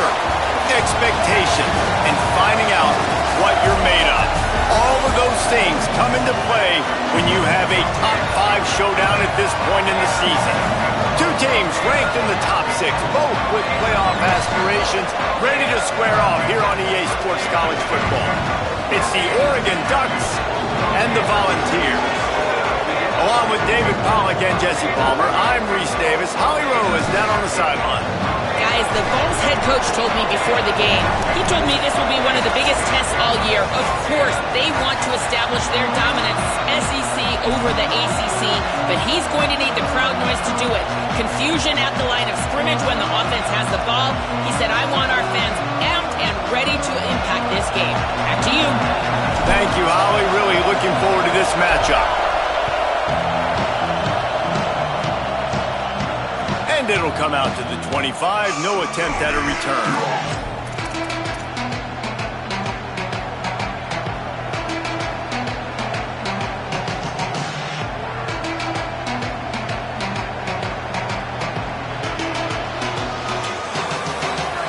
work, expectation, and finding out what you're made of. All of those things come into play when you have a top 5 showdown at this point in the season. Two teams ranked in the top 6, both with playoff aspirations, ready to square off here on EA Sports College Football. It's the Oregon Ducks and the Volunteers. Along with David Pollack and Jesse Palmer, I'm Reese Davis. Holly Rowe is down on the sideline. Guys, the Vols head coach told me before the game, he told me this will be one of the biggest tests all year. Of course, they want to establish their dominance, SEC over the ACC, but he's going to need the crowd noise to do it. Confusion at the line of scrimmage when the offense has the ball. He said, I want our fans amped and ready to impact this game. Back to you. Thank you, Holly. Really looking forward to this matchup. And it'll come out to the 25. No attempt at a return.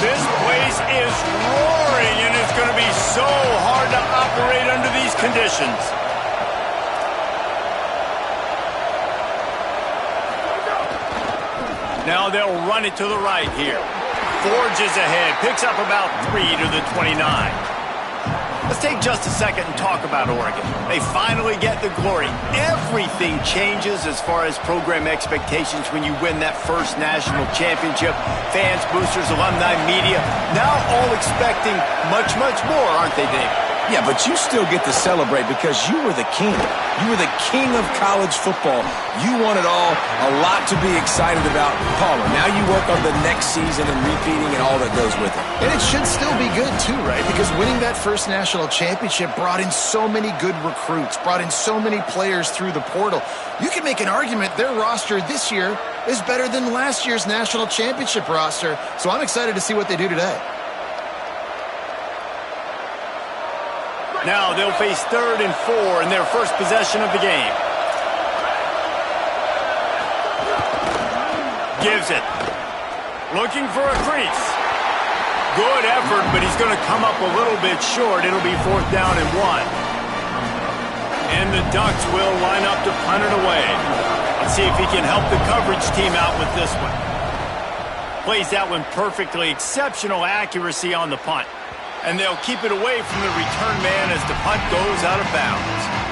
This place is roaring, and it's going to be so hard to operate under these conditions. Now they'll run it to the right here. Forges ahead, picks up about 3 to the 29. Let's take just a second and talk about Oregon. They finally get the glory. Everything changes as far as program expectations when you win that first national championship. Fans, boosters, alumni, media, now all expecting much, much more, aren't they, Dave? Yeah, but you still get to celebrate because you were the king. You were the king of college football. You won it all. A lot to be excited about. Palmer, now you work on the next season and repeating and all that goes with it. And it should still be good, too, right? Because winning that first national championship brought in so many good recruits, brought in so many players through the portal. You can make an argument their roster this year is better than last year's national championship roster. So I'm excited to see what they do today. Now they'll face 3rd and 4 in their first possession of the game. Gives it. Looking for a crease. Good effort, but he's going to come up a little bit short. It'll be 4th down and 1. And the Ducks will line up to punt it away. Let's see if he can help the coverage team out with this one. Plays that one perfectly. Exceptional accuracy on the punt. And they'll keep it away from the return man as the punt goes out of bounds.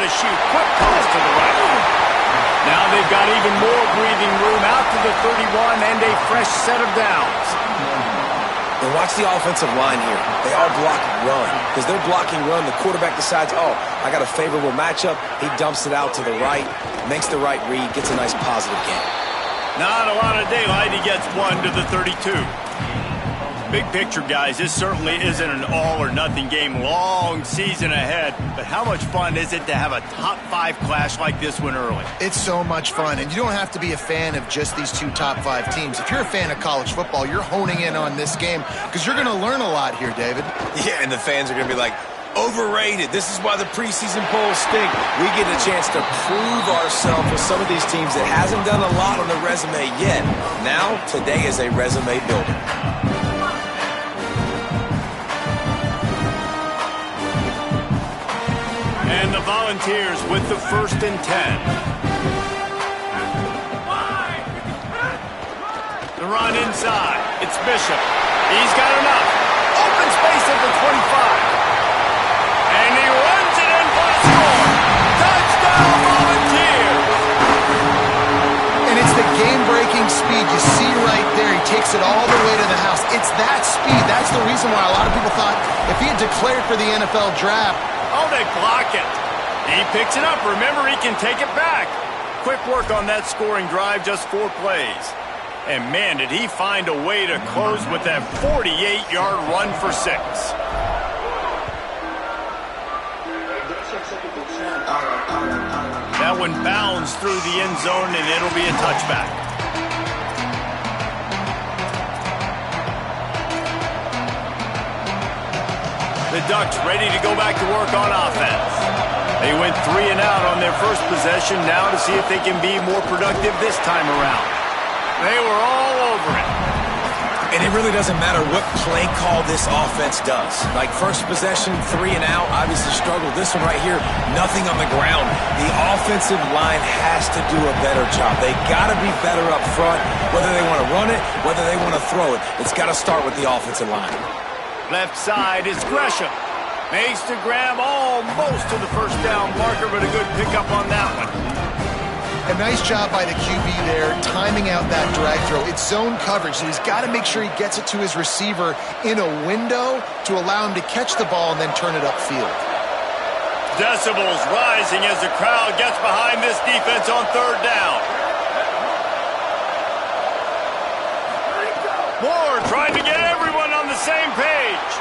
Shoot, quick toss to the right. Now they've got even more breathing room out to the 31 and a fresh set of downs. And watch the offensive line here. They are blocking run. Because they're blocking run, the quarterback decides, oh, I got a favorable matchup. He dumps it out to the right, makes the right read, gets a nice positive gain. Not a lot of daylight. He gets 1 to the 32. Big picture, guys, this certainly isn't an all-or-nothing game. Long season ahead, but how much fun is it to have a top 5 clash like this one early? It's so much fun, and you don't have to be a fan of just these 2 top 5 teams. If you're a fan of college football, you're honing in on this game because you're going to learn a lot here, David. Yeah, and the fans are going to be like, overrated. This is why the preseason polls stink. We get a chance to prove ourselves with some of these teams that hasn't done a lot on the resume yet. Now, today is a resume builder. And the Volunteers with the 1st and 10. The run inside. It's Bishop. He's got enough. Open space at the 25. And he runs it in for a score. Touchdown, Volunteers. And it's the game-breaking speed you see right there. He takes it all the way to the house. It's that speed. That's the reason why a lot of people thought if he had declared for the NFL draft, oh, they block it. He picks it up. Remember, he can take it back. Quick work on that scoring drive, just 4 plays. And, man, did he find a way to close with that 48-yard run for 6. That one bounds through the end zone, and it'll be a touchback. The Ducks ready to go back to work on offense. They went 3 and out on their first possession, now to see if they can be more productive this time around. They were all over it. And it really doesn't matter what play call this offense does. Like first possession, 3 and out, obviously struggled. This one right here, nothing on the ground. The offensive line has to do a better job. They got to be better up front, whether they want to run it, whether they want to throw it. It's got to start with the offensive line. Left side is Gresham. Makes the grab almost to the first down marker, but a good pickup on that one. A nice job by the QB there, timing out that drag throw. It's zone coverage, so he's got to make sure he gets it to his receiver in a window to allow him to catch the ball and then turn it upfield. Decibels rising as the crowd gets behind this defense on third down. Moore trying to get everyone on the same page.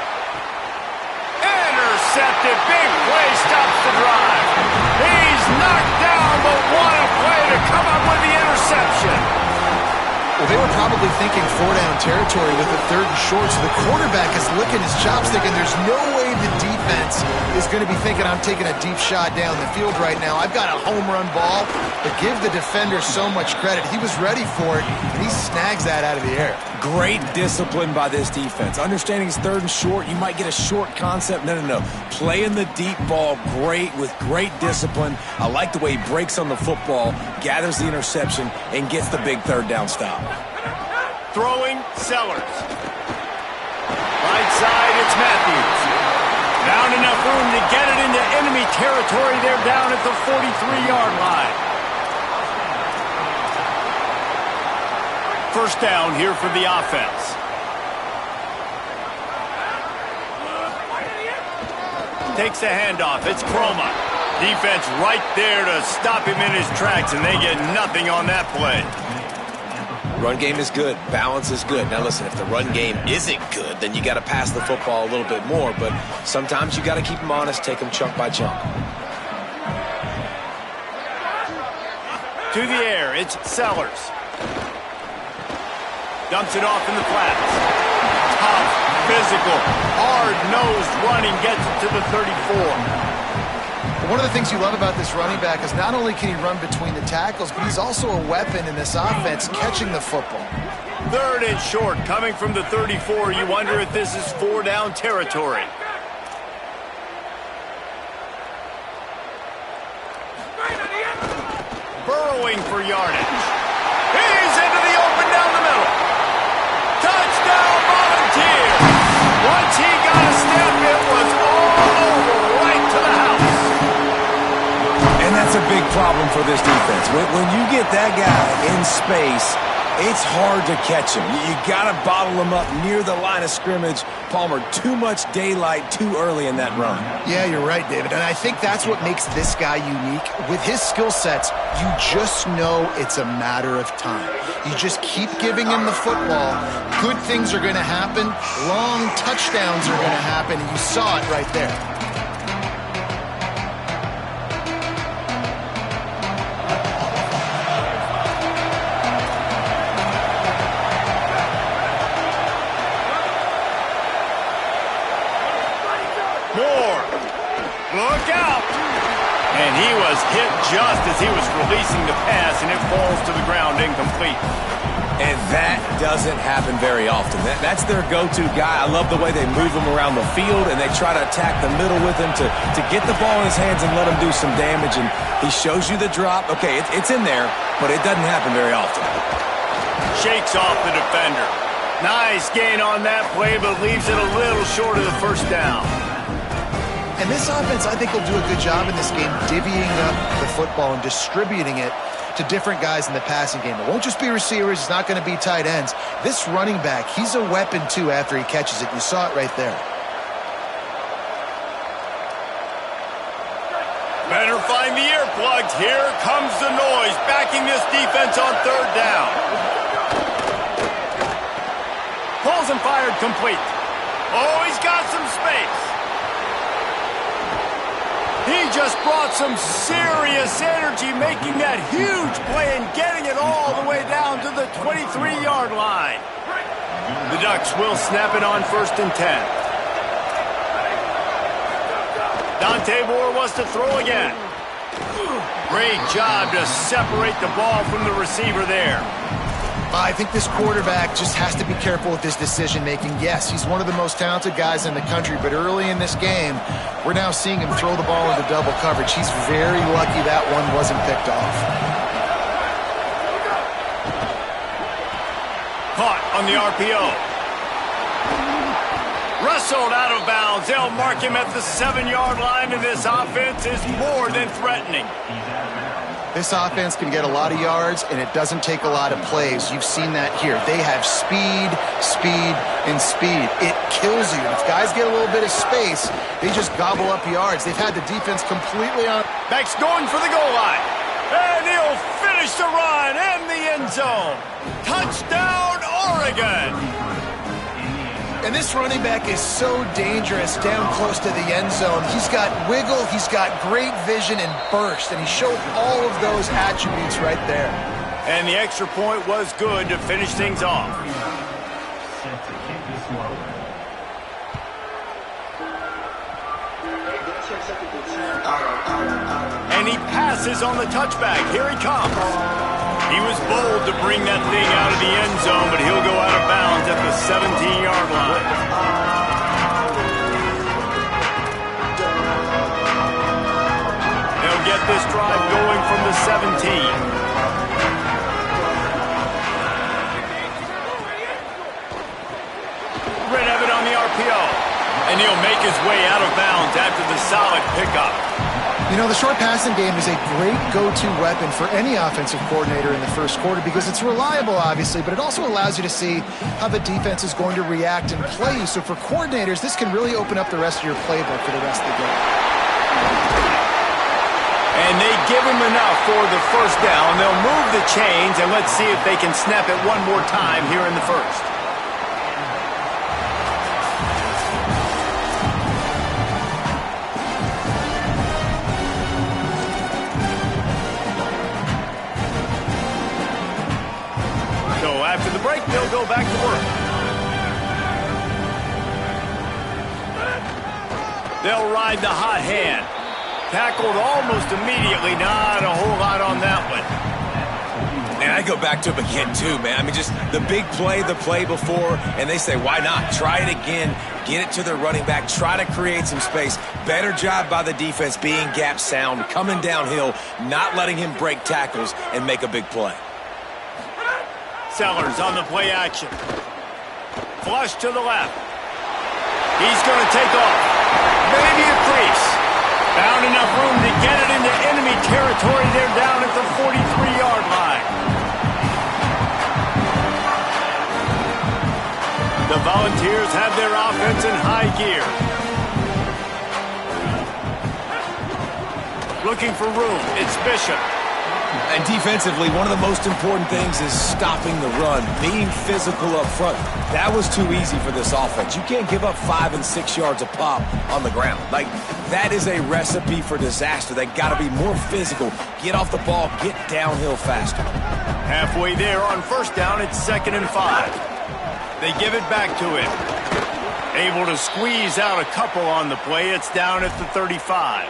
Intercepted. Big play stops the drive. He's knocked down, but what a play to come up with the interception. Well, they were probably thinking 4-down territory with a 3rd and short, so the quarterback is licking his chops thinking there's no way the defense is going to be thinking I'm taking a deep shot down the field right now. I've got a home run ball, but give the defender so much credit. He was ready for it, and he snags that out of the air. Great discipline by this defense. Understanding it's 3rd and short, you might get a short concept. No. Playing the deep ball great with great discipline. I like the way he breaks on the football, gathers the interception, and gets the big 3rd down stop. Throwing, Sellers. Right side, it's Matthews. Found enough room to get it into enemy territory. They're down at the 43-yard line. First down here for the offense. Takes a handoff. It's Croma. Defense right there to stop him in his tracks, and they get nothing on that play. Run game is good. Balance is good. Now listen, if the run game isn't good, then you got to pass the football a little bit more. But sometimes you got to keep them honest, take them chunk by chunk. To the air, it's Sellers. Dumps it off in the flats. Tough, physical, hard-nosed running gets it to the 34. One of the things you love about this running back is not only can he run between the tackles, but he's also a weapon in this offense catching the football. 3rd and short coming from the 34. You wonder if this is 4-down territory. Burrowing for yardage. He's into the open down the middle. Touchdown Volunteers. Once he got a step, it was all over right to the house. And that's a big problem for this defense. When you get that guy in space, it's hard to catch him. You got to bottle him up near the line of scrimmage. Palmer, too much daylight too early in that run. Yeah, you're right, David. And I think that's what makes this guy unique. With his skill sets, you just know it's a matter of time. You just keep giving him the football. Good things are going to happen. Long touchdowns are going to happen. And you saw it right there. Look out! And he was hit just as he was releasing the pass, and it falls to the ground incomplete. And that doesn't happen very often. That's their go-to guy. I love the way they move him around the field, and they try to attack the middle with him to get the ball in his hands and let him do some damage. And he shows you the drop. Okay, it's in there, but it doesn't happen very often. Shakes off the defender. Nice gain on that play, but leaves it a little short of the first down. And this offense, I think, will do a good job in this game divvying up the football and distributing it to different guys in the passing game. It won't just be receivers. It's not going to be tight ends. This running back, he's a weapon, too, after he catches it. You saw it right there. Better find the earplugs. Here comes the noise, backing this defense on 3rd down. Pulls and fired complete. Oh, he's got some space. He just brought some serious energy, making that huge play and getting it all the way down to the 23-yard line. The Ducks will snap it on 1st and 10. Dante Moore wants to throw again. Great job to separate the ball from the receiver there. I think this quarterback just has to be careful with his decision-making. Yes, he's one of the most talented guys in the country, but early in this game, we're now seeing him throw the ball into double coverage. He's very lucky that one wasn't picked off. Caught on the RPO. Wrestled out of bounds. They'll mark him at the 7-yard line, and this offense is more than threatening. This offense can get a lot of yards, and it doesn't take a lot of plays. You've seen that here. They have speed, speed, and speed. It kills you. If guys get a little bit of space, they just gobble up yards. They've had the defense completely on. Back's going for the goal line. And he'll finish the run in the end zone. Touchdown, Oregon. And this running back is so dangerous down close to the end zone. He's got wiggle, he's got great vision and burst, and he showed all of those attributes right there. And the extra point was good to finish things off. And he passes on the touchback. Here he comes. He was bold to bring that thing out of the end zone, but he'll go out of bounds at the 17-yard line. They'll get this drive going from the 17. Red Evan on the RPO. And he'll make his way out of bounds after the solid pickup. You know, the short passing game is a great go-to weapon for any offensive coordinator in the first quarter because it's reliable, obviously, but it also allows you to see how the defense is going to react and play you. So for coordinators, this can really open up the rest of your playbook for the rest of the game. And they give him enough for the first down. They'll move the chains, and let's see if they can snap it one more time here in the first. After the break, they'll go back to work. They'll ride the hot hand. Tackled almost immediately. Not a whole lot on that one. And I go back to him again, too, man. I mean, just the big play, the play before, and they say, why not? Try it again. Get it to their running back. Try to create some space. Better job by the defense being gap sound, coming downhill, not letting him break tackles and make a big play. Sellers on the play action. Flush to the left. He's going to take off. Maybe a crease. Found enough room to get it into enemy territory. They're down at the 43-yard line. The Volunteers have their offense in high gear. Looking for room. It's Bishop. And defensively, one of the most important things is stopping the run, being physical up front. That was too easy for this offense. You can't give up 5 and 6 yards a pop on the ground. Like, that is a recipe for disaster. They got to be more physical, get off the ball, get downhill faster. Halfway there on first down, it's 2nd and 5. They give it back to him. Able to squeeze out a couple on the play. It's down at the 35.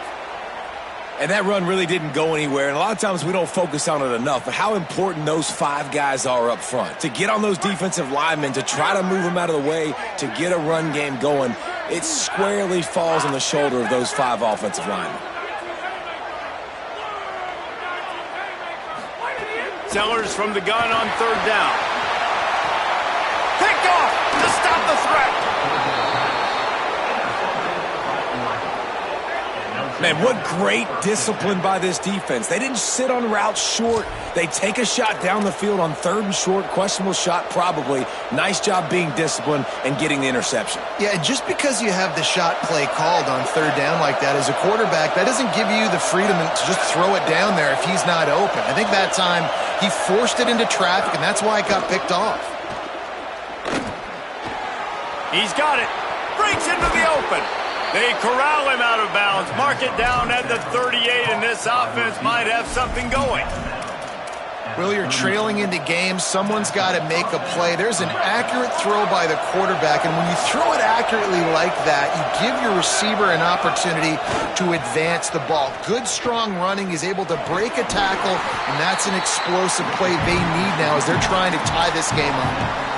And that run really didn't go anywhere, and a lot of times we don't focus on it enough, but how important those 5 guys are up front. To get on those defensive linemen, to try to move them out of the way, to get a run game going, it squarely falls on the shoulder of those 5 offensive linemen. Sellers from the gun on 3rd down. Picked off to stop the threat. Man, what great discipline by this defense. They didn't sit on routes short. They take a shot down the field on 3rd and short. Questionable shot, probably. Nice job being disciplined and getting the interception. Yeah, just because you have the shot play called on 3rd down like that as a quarterback, that doesn't give you the freedom to just throw it down there if he's not open. I think that time he forced it into traffic, and that's why it got picked off. He's got it. Breaks into the open. They corral him out of bounds. Mark it down at the 38, and this offense might have something going. Will, you're trailing into games. Someone's got to make a play. There's an accurate throw by the quarterback, and when you throw it accurately like that, you give your receiver an opportunity to advance the ball. Good, strong running. He's able to break a tackle, and that's an explosive play they need now as they're trying to tie this game up.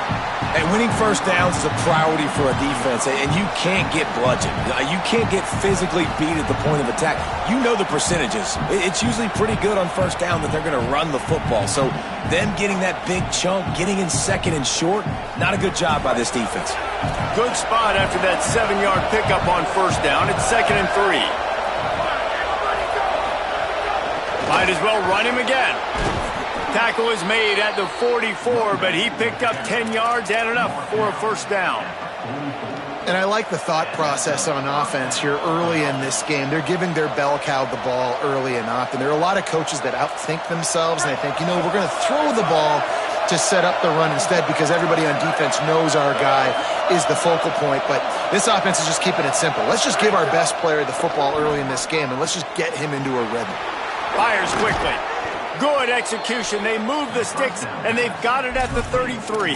And winning first downs is a priority for a defense, and you can't get bludgeoned. You can't get physically beat at the point of attack. You know the percentages. It's usually pretty good on first down that they're going to run the football. So them getting that big chunk, getting in second and short, not a good job by this defense. Good spot after that 7-yard pickup on first down. It's 2nd and 3. Might as well run him again. Tackle is made at the 44, but he picked up 10 yards and enough for a first down. And I like the thought process on offense here early in this game. They're giving their bell cow the ball early and often. There are a lot of coaches that outthink themselves, and they think, you know, we're going to throw the ball to set up the run instead because everybody on defense knows our guy is the focal point. But this offense is just keeping it simple. Let's just give our best player the football early in this game, and let's just get him into a rhythm. Fires quickly. Good execution. They move the sticks, and they've got it at the 33.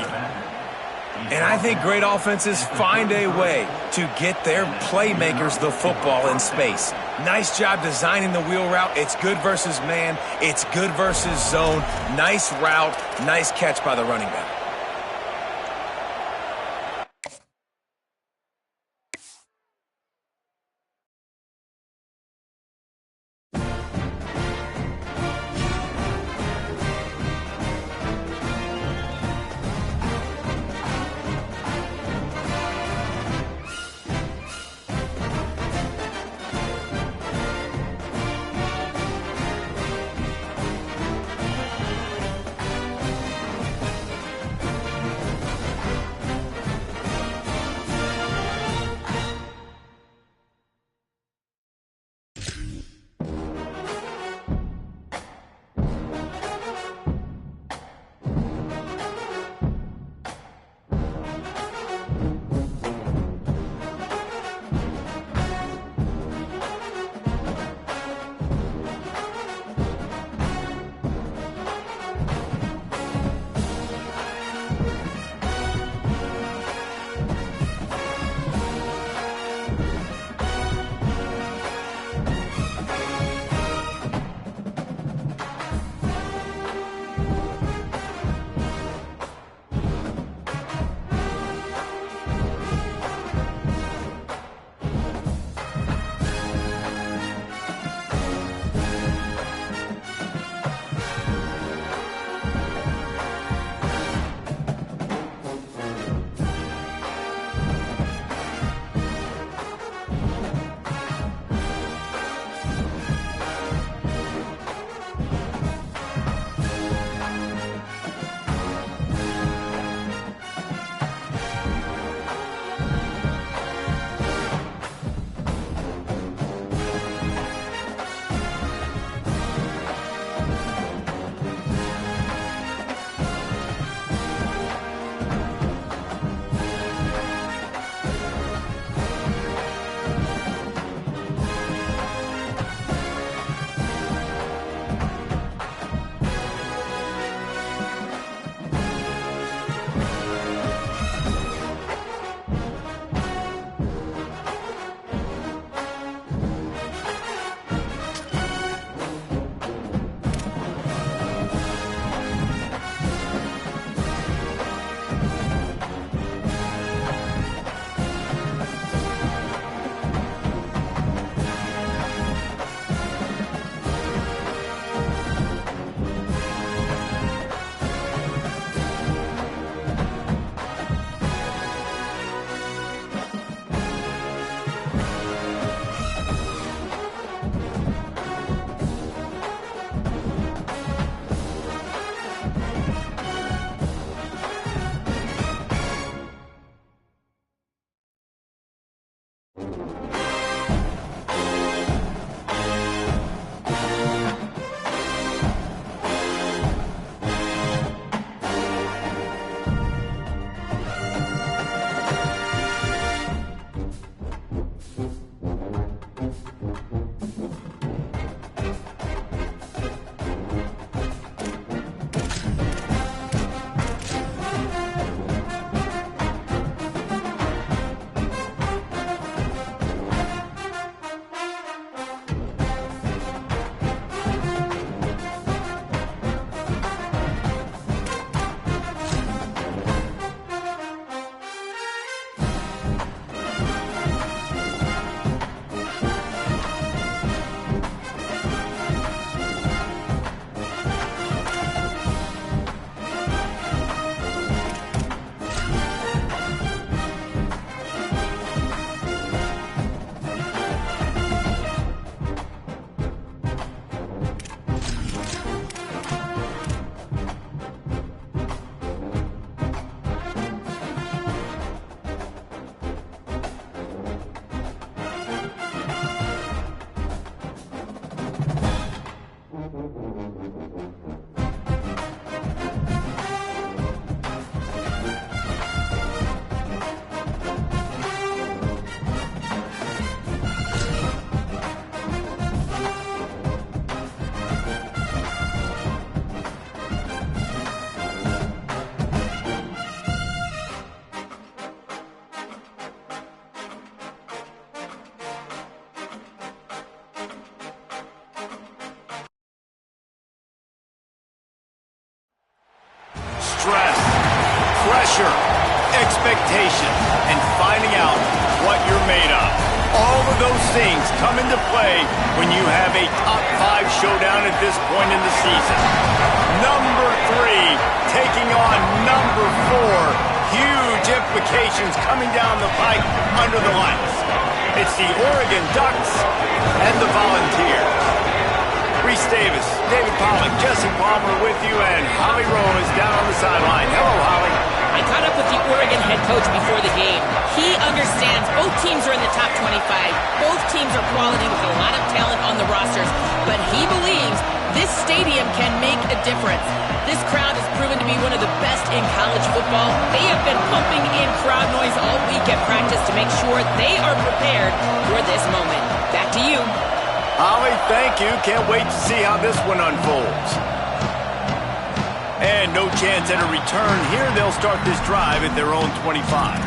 And I think great offenses find a way to get their playmakers the football in space. Nice job designing the wheel route. It's good versus man. It's good versus zone. Nice route. Nice catch by the running back. Stress, pressure, expectation, and finding out what you're made of. All of those things come into play when you have a top 5 showdown at this point in the season. Number 3 taking on number 4. Huge implications coming down the pike under the lights. It's the Oregon Ducks and the Volunteers. Reese Davis, David Pollack, Jesse Palmer with you, and Holly Rowe is down on the sideline. Hello, Holly. I caught up with the Oregon head coach before the game. He understands both teams are in the top 25. Both teams are quality with a lot of talent on the rosters, but he believes this stadium can make a difference. This crowd has proven to be one of the best in college football. They have been pumping in crowd noise all week at practice to make sure they are prepared for this moment. Back to you. Holly, thank you. Can't wait to see how this one unfolds. And no chance at a return here. They'll start this drive at their own 25.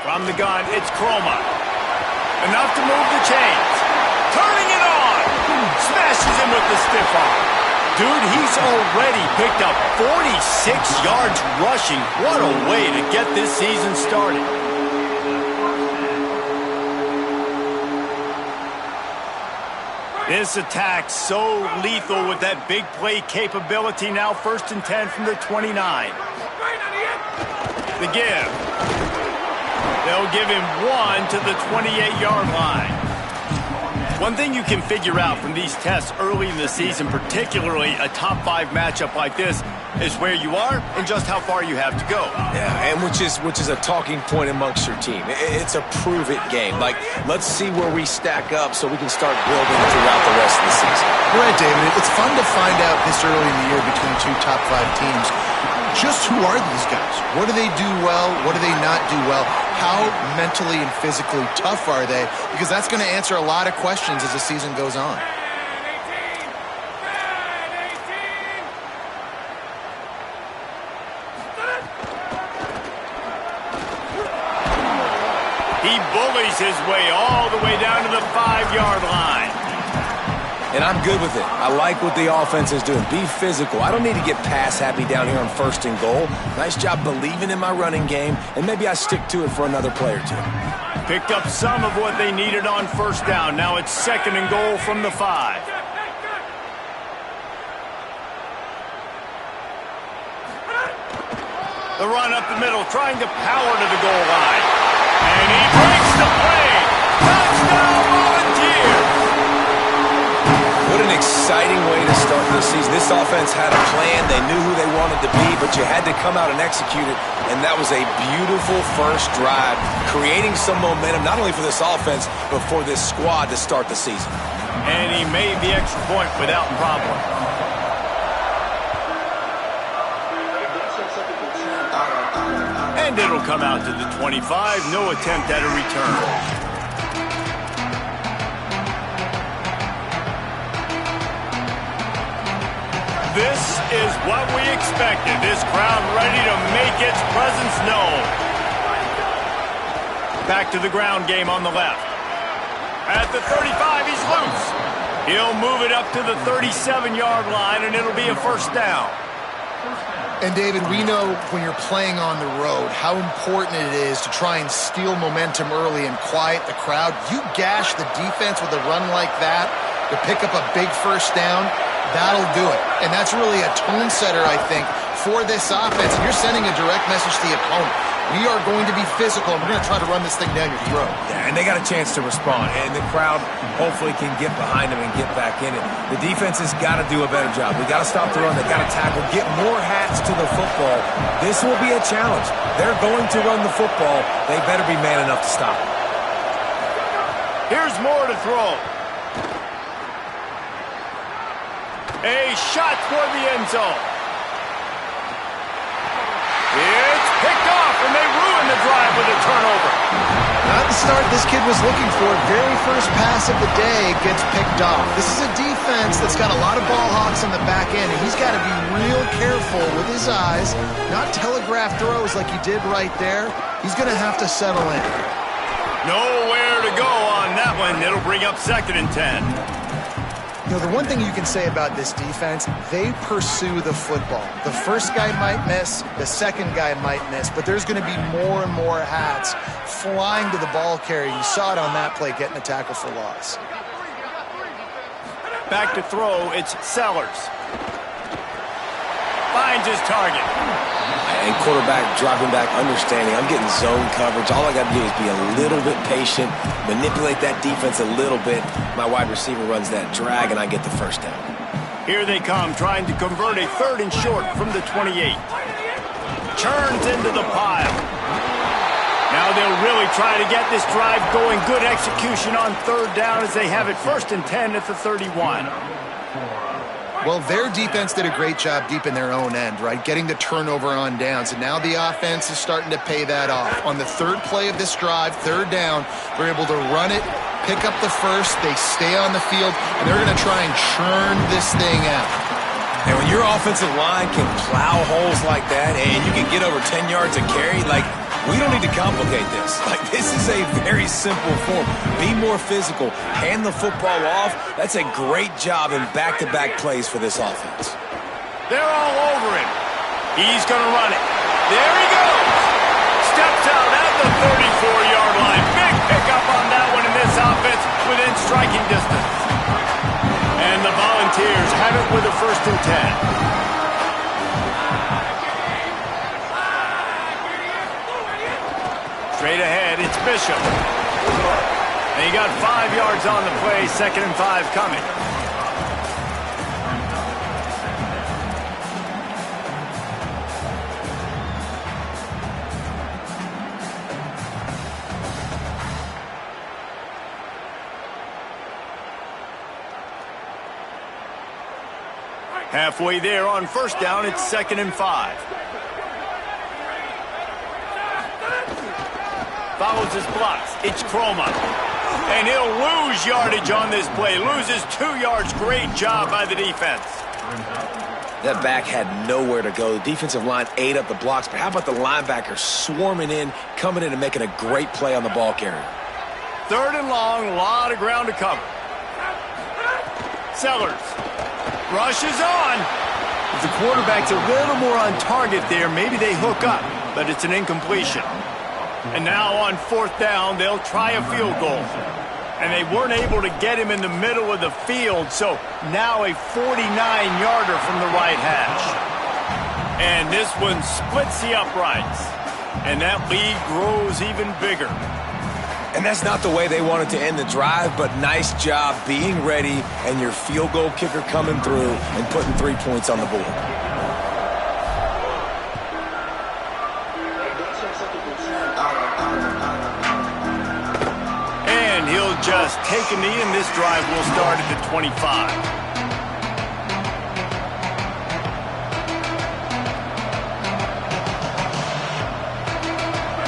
From the gun, it's Chroma. Enough to move the chains. Turning it on. Smashes him with the stiff arm. Dude, he's already picked up 46 yards rushing. What a way to get this season started. This attack so lethal with that big play capability. Now 1st and 10 from the 29. The give. They'll give him 1 to the 28-yard line. One thing you can figure out from these tests early in the season, particularly a top 5 matchup like this, is where you are and just how far you have to go. Yeah, and which is a talking point amongst your team. It's a prove-it game. Like, let's see where we stack up so we can start building throughout the rest of the season. You're right, David. It's fun to find out this early in the year between 2 top 5 teams. Just who are these guys? What do they do well? What do they not do well? How mentally and physically tough are they? Because that's going to answer a lot of questions as the season goes on. He bullies his way all the way down to the 5-yard line. And I'm good with it. I like what the offense is doing. Be physical. I don't need to get pass happy down here on 1st and goal. Nice job believing in my running game, and maybe I stick to it for another play or 2. Picked up some of what they needed on 1st down. Now it's 2nd and goal from the 5. The run up the middle, trying to power to the goal line. And he breaks the play. Touchdown, Volunteers! What an exciting way to start this season. This offense had a plan. They knew who they wanted to be, but you had to come out and execute it, and that was a beautiful first drive, creating some momentum, not only for this offense, but for this squad to start the season. And he made the extra point without problem. And it'll come out to the 25. No attempt at a return. This is what we expected. This crowd ready to make its presence known. Back to the ground game on the left. At the 35, he's loose. He'll move it up to the 37-yard line, and it'll be a 1st down. And, David, we know when you're playing on the road how important it is to try and steal momentum early and quiet the crowd. You gash the defense with a run like that to pick up a big 1st down, that'll do it. And that's really a tone setter, I think, for this offense, and you're sending a direct message to the opponent. We are going to be physical, and we're going to try to run this thing down your throat. Yeah, and they got a chance to respond, and the crowd hopefully can get behind them and get back in it. The defense has got to do a better job. We got to stop the run. They got to tackle, get more hats to the football. This will be a challenge. They're going to run the football. They better be man enough to stop it. Here's more to throw. A shot toward the end zone. It's picked off, and they ruin the drive with a turnover. Not the start this kid was looking for. Very first pass of the day gets picked off. This is a defense that's got a lot of ball hawks on the back end, and he's got to be real careful with his eyes, not telegraph throws like he did right there. He's going to have to settle in. Nowhere to go on that one. It'll bring up 2nd and 10. You know, the one thing you can say about this defense, they pursue the football. The first guy might miss, the second guy might miss, but there's going to be more and more hats flying to the ball carrier. You saw it on that play, getting a tackle for loss. Back to throw, it's Sellers. Finds his target. And quarterback dropping back, understanding I'm getting zone coverage. All I got to do is be a little bit patient, manipulate that defense a little bit. My wide receiver runs that drag, and I get the first down. Here they come, trying to convert a 3rd and short from the 28. Churns into the pile. Now they'll really try to get this drive going. Good execution on 3rd down as they have it 1st and 10 at the 31. Well, their defense did a great job deep in their own end, right? Getting the turnover on downs. And now the offense is starting to pay that off. On the 3rd play of this drive, 3rd down, they're able to run it, pick up the first, they stay on the field, and they're going to try and churn this thing out. And when your offensive line can plow holes like that and you can get over 10 yards a carry, like, we don't need to complicate this. Like, this is a very simple form. Be more physical. Hand the football off. That's a great job in back-to-back plays for this offense. They're all over him. He's going to run it. There he goes. Steps out at the 34-yard line. Big pickup on that one in this offense within striking distance. And the Volunteers have it with a 1st and 10. Straight ahead, it's Bishop. And he got 5 yards on the play, 2nd and 5 coming. Halfway there on 1st down, it's 2nd and 5. Follows his blocks. It's Croma. And he'll lose yardage on this play. Loses 2 yards. Great job by the defense. That back had nowhere to go. The defensive line ate up the blocks, but how about the linebacker swarming in, coming in and making a great play on the ball carrier? 3rd and long, a lot of ground to cover. Sellers rushes on. If the quarterback's a little more on target there, maybe they hook up, but it's an incompletion. And now on 4th down, they'll try a field goal. And they weren't able to get him in the middle of the field, so now a 49-yarder from the right hash. And this one splits the uprights. And that lead grows even bigger. And that's not the way they wanted to end the drive, but nice job being ready and your field goal kicker coming through and putting 3 points on the board. And he'll just take a knee, and this drive will start at the 25.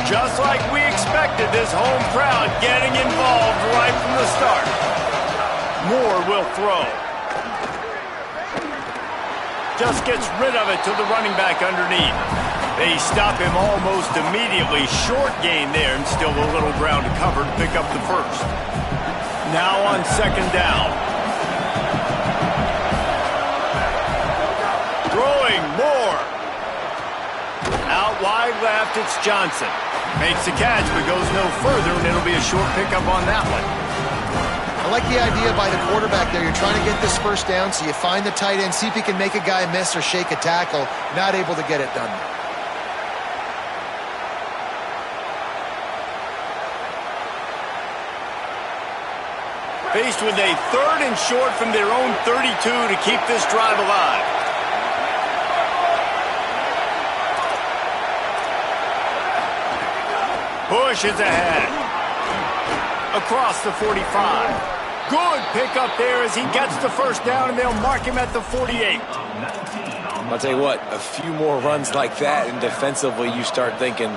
Just like we expected, this home crowd getting involved right from the start. Moore will throw. Just gets rid of it to the running back underneath. They stop him almost immediately. Short gain there, and still a little ground to cover to pick up the first. Now on 2nd down. Throwing Moore. Out wide left, it's Johnson. Makes the catch, but goes no further, and it'll be a short pickup on that one. I like the idea by the quarterback there. You're trying to get this first down, so you find the tight end, see if he can make a guy miss or shake a tackle. Not able to get it done. Faced with a 3rd and short from their own 32 to keep this drive alive. Push is ahead. Across the 45. Good pickup there as he gets the first down, and they'll mark him at the 48. I'll tell you what, a few more runs like that, and defensively you start thinking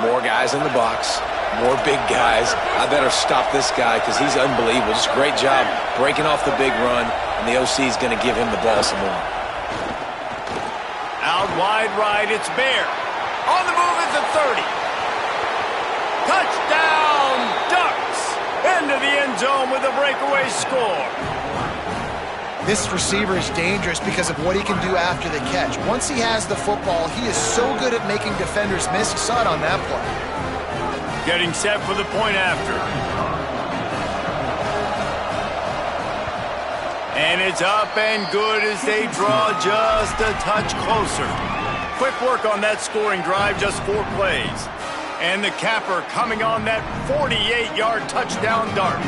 more guys in the box, more big guys. I better stop this guy because he's unbelievable. Just great job breaking off the big run, and the OC is going to give him the ball some more. Out wide right, it's Bear. On the move at the 30. Touchdown, Ducks! Into the end zone with a breakaway score. This receiver is dangerous because of what he can do after the catch. Once he has the football, he is so good at making defenders miss. You saw it on that play. Getting set for the point after. And it's up and good as they draw just a touch closer. Quick work on that scoring drive, just 4 plays. And the capper coming on that 48-yard touchdown dart.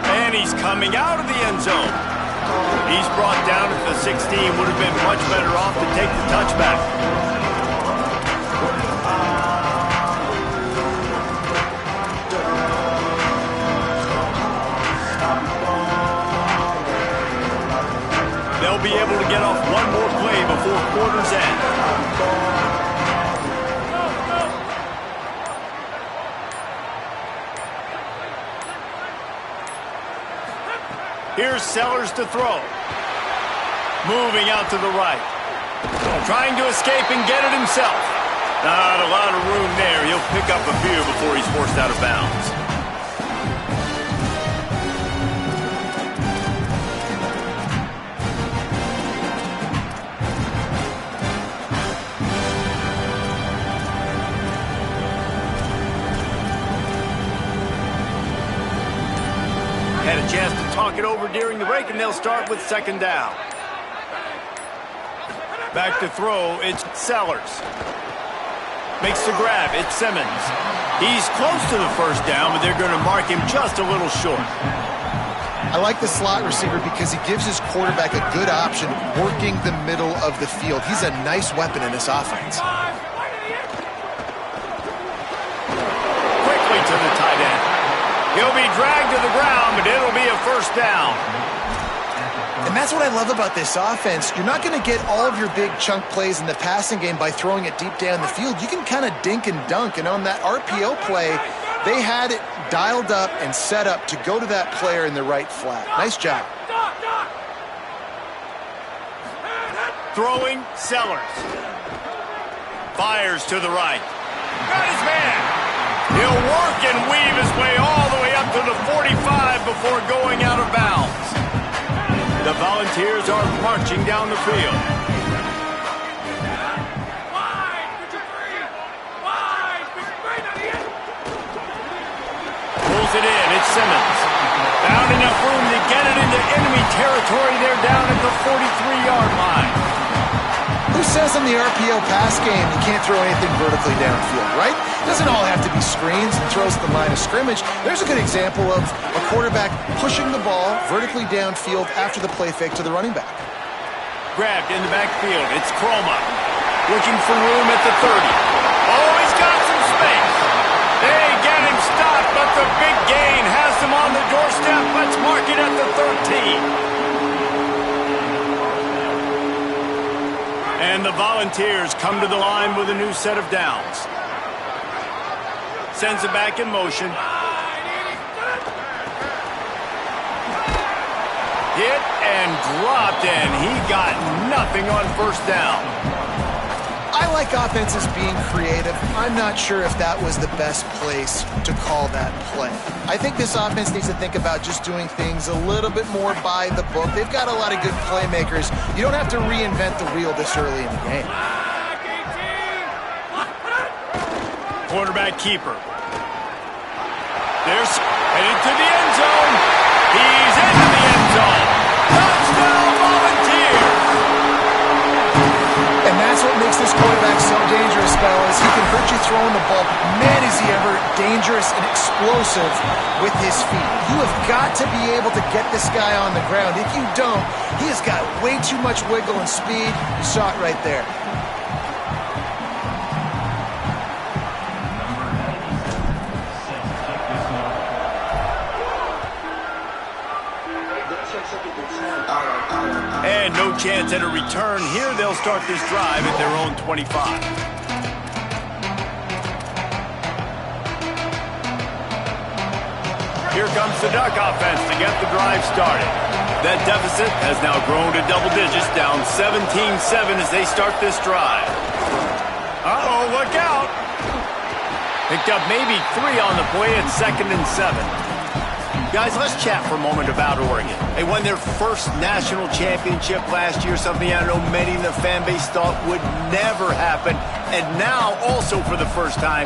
And he's coming out of the end zone. He's brought down at the 16. Would have been much better off to take the touchback. They'll be able to get off one more play before quarter's end. Here's Sellers to throw. Moving out to the right. Trying to escape and get it himself. Not a lot of room there. He'll pick up a few before he's forced out of bounds. Had a chance to talk it over during the break, and they'll start with 2nd down. Back to throw, it's Sellers. Makes the grab, it's Simmons. He's close to the first down, but they're going to mark him just a little short. I like the slot receiver because he gives his quarterback a good option working the middle of the field. He's a nice weapon in this offense. Quickly to the tight end. He'll be dragged to the ground, but it'll be a first down. And that's what I love about this offense. You're not going to get all of your big chunk plays in the passing game by throwing it deep down the field. You can kind of dink and dunk. And on that RPO play, they had it dialed up and set up to go to that player in the right flat. Nice job. Throwing, Sellers. Fires to the right. Got his man. He'll work and weave his way all the way up to the 45 before going out of bounds. The Volunteers are marching down the field. Pulls it in. It's Simmons. Found enough room to get it into enemy territory. They're down at the 43-yard line. Who says in the RPO pass game you can't throw anything vertically downfield, right? Doesn't all have to be screens and throws at the line of scrimmage. There's a good example of a quarterback pushing the ball vertically downfield after the play fake to the running back. Grabbed in the backfield. It's Croma. Looking for room at the 30. Oh, he's got some space. They get him stopped, but the big gain has him on the doorstep. Let's mark it at the 13. And the Volunteers come to the line with a new set of downs. Sends it back in motion. Hit and dropped, and he got nothing on first down. I like offenses being creative. I'm not sure if that was the best place to call that play. I think this offense needs to think about just doing things a little bit more by the book. They've got a lot of good playmakers. You don't have to reinvent the wheel this early in the game. quarterback keeper. There's headed to the end zone. He's into the end zone. Touchdown Volunteers! And that's what makes this quarterback so dangerous, fellas. He can hurt you throwing the ball. Man, is he ever dangerous and explosive with his feet. You have got to be able to get this guy on the ground. If you don't, he has got way too much wiggle and speed. You saw it right there. And no chance at a return. Here they'll start this drive at their own 25. Here comes the Duck offense to get the drive started. That deficit has now grown to double digits, down 17-7 as they start this drive. Uh-oh, look out. Picked up maybe 3 on the play at 2nd and 7. Guys, let's chat for a moment about Oregon. They won their first national championship last year, something I know many in the fan base thought would never happen. And now, also for the first time,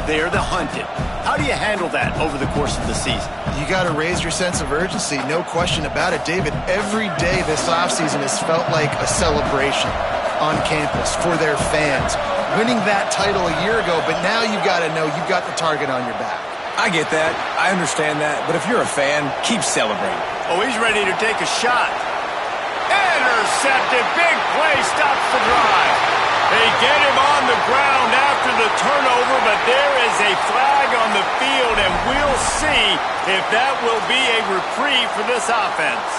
they're the hunted. How do you handle that over the course of the season? You got to raise your sense of urgency, no question about it. David, every day this offseason has felt like a celebration on campus for their fans. Winning that title a year ago, but now you've got to know you've got the target on your back. I get that. I understand that. But if you're a fan, keep celebrating. Oh, he's ready to take a shot. Intercepted. Big play stops the drive. They get him on the ground after the turnover, but there is a flag on the field, and we'll see if that will be a reprieve for this offense.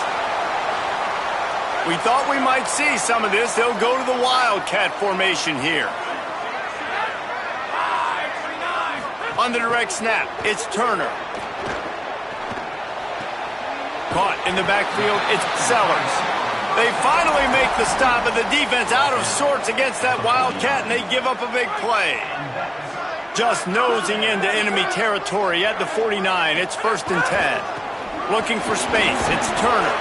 We thought we might see some of this. They'll go to the Wildcat formation here. On the direct snap, it's Turner. Caught in the backfield, it's Sellers. They finally make the stop, but the defense out of sorts against that Wildcat, and they give up a big play. Just nosing into enemy territory at the 49. It's 1st and 10. Looking for space, it's Turner.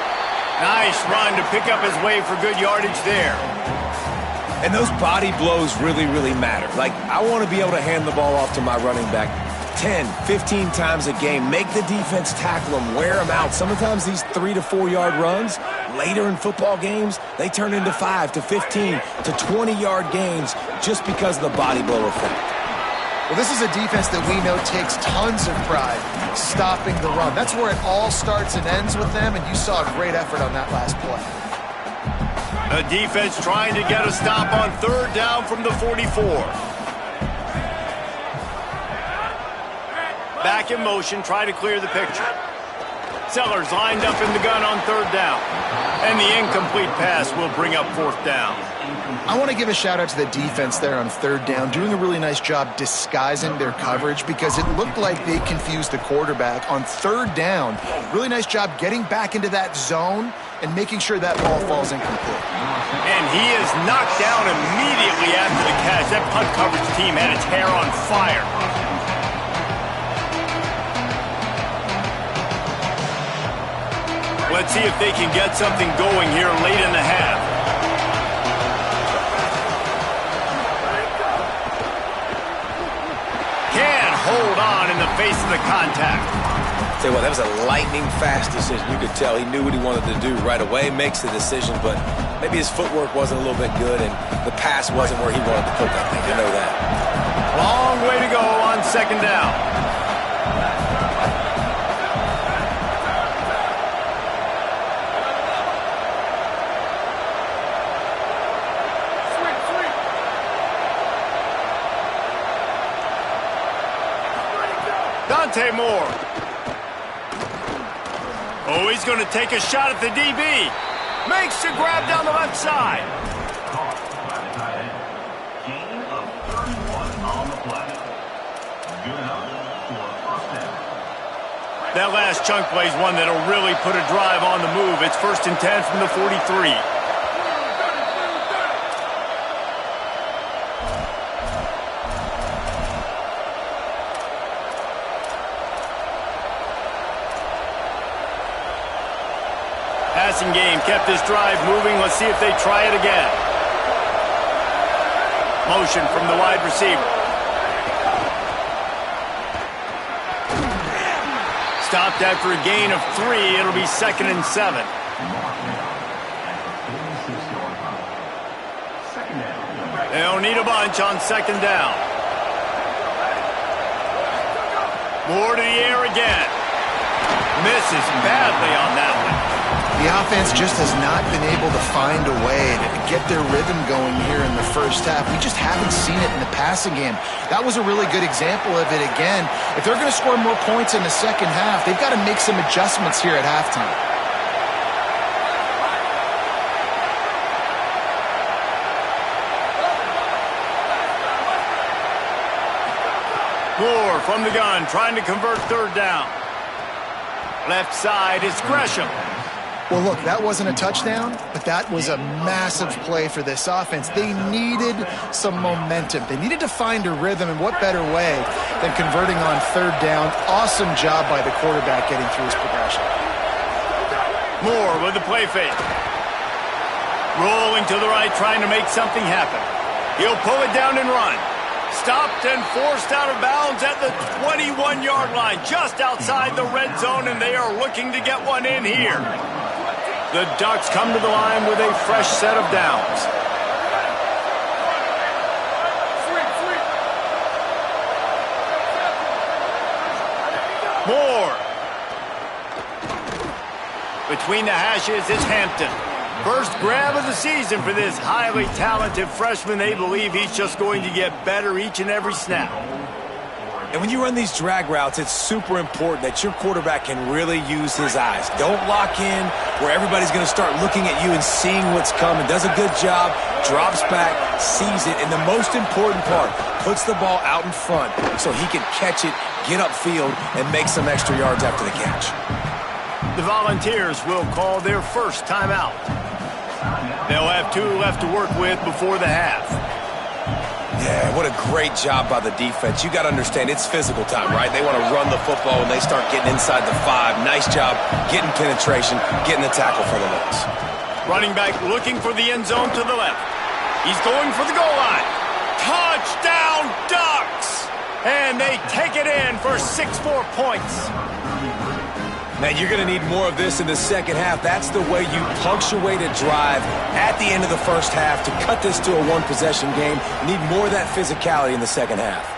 Nice run to pick up his way for good yardage there. And those body blows really, really matter. Like, I want to be able to hand the ball off to my running back 10, 15 times a game. Make the defense tackle them, wear them out. Sometimes these 3 to 4 yard runs, later in football games, they turn into 5 to 15 to 20 yard gains just because of the body blow effect. Well, this is a defense that we know takes tons of pride stopping the run. That's where it all starts and ends with them, and you saw a great effort on that last play. The defense trying to get a stop on 3rd down from the 44. Back in motion, try to clear the picture. Sellers lined up in the gun on 3rd down. And the incomplete pass will bring up 4th down. I want to give a shout out to the defense there on 3rd down, doing a really nice job disguising their coverage because it looked like they confused the quarterback on 3rd down. Really nice job getting back into that zone and making sure that ball falls incomplete. And he is knocked down immediately after the catch. That punt coverage team had its hair on fire. Let's see if they can get something going here late in the half. Can't hold on in the face of the contact. Tell you what, that was a lightning-fast decision. You could tell he knew what he wanted to do right away, makes the decision, but maybe his footwork wasn't a little bit good, and the pass wasn't where he wanted to put that thing. I know that. Long way to go on 2nd down. Dante Moore. Oh, he's going to take a shot at the DB. Makes the grab down the left side. Gain of 31 on the play. Good enough for first down. That last chunk play is one that'll really put a drive on the move. It's 1st and 10 from the 43. Passing game kept this drive moving. Let's see if they try it again. Motion from the wide receiver. Stopped after a gain of 3. It'll be 2nd and 7. They'll need a bunch on 2nd down. More to the air again. Misses badly on that one. The offense just has not been able to find a way to get their rhythm going here in the first half. We just haven't seen it in the passing game. That was a really good example of it again. If they're going to score more points in the second half, they've got to make some adjustments here at halftime. Moore from the gun, trying to convert 3rd down. Left side is Gresham. Well, look, that wasn't a touchdown, but that was a massive play for this offense. They needed some momentum. They needed to find a rhythm, and what better way than converting on 3rd down. Awesome job by the quarterback getting through his progression. Moore with the play fake. Rolling to the right, trying to make something happen. He'll pull it down and run. Stopped and forced out of bounds at the 21-yard line, just outside the red zone, and they are looking to get one in here. The Ducks come to the line with a fresh set of downs. Moore. Between the hashes is Hampton. First grab of the season for this highly talented freshman. They believe he's just going to get better each and every snap. And when you run these drag routes, it's super important that your quarterback can really use his eyes. Don't lock in where everybody's going to start looking at you and seeing what's coming. Does a good job, drops back, sees it, and the most important part, puts the ball out in front so he can catch it, get upfield, and make some extra yards after the catch. The Volunteers will call their first timeout. They'll have 2 left to work with before the half. Yeah, what a great job by the defense. You got to understand, it's physical time, right? They want to run the football when they start getting inside the 5. Nice job getting penetration, getting the tackle for the loss. Running back looking for the end zone to the left. He's going for the goal line. Touchdown, Ducks! And they take it in for 6 more points. Man, you're going to need more of this in the second half. That's the way you punctuate a drive at the end of the first half to cut this to a 1-possession game. You need more of that physicality in the second half.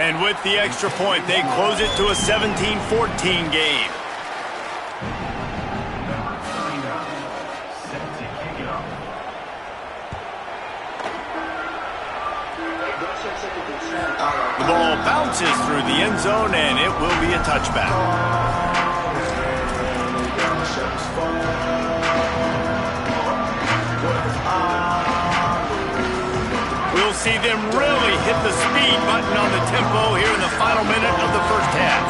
And with the extra point, they close it to a 17-14 game. The ball bounces through the end zone, and it will be a touchback. We'll see them really hit the speed button on the tempo here in the final minute of the first half.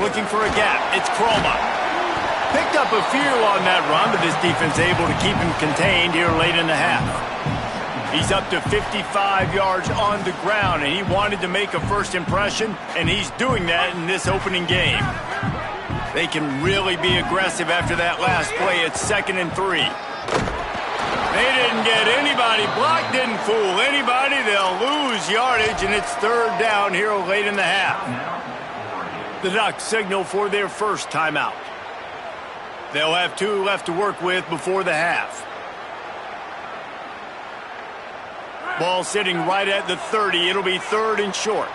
Looking for a gap. It's Kroma. Picked up a few on that run, but this defense able to keep him contained here late in the half. He's up to 55 yards on the ground, and he wanted to make a first impression, and he's doing that in this opening game. They can really be aggressive after that last play. It's 2nd and 3. They didn't get anybody. Block didn't fool anybody. They'll lose yardage, and it's 3rd down here late in the half. The Ducks signal for their first timeout. They'll have 2 left to work with before the half. Ball sitting right at the 30. It'll be 3rd and short.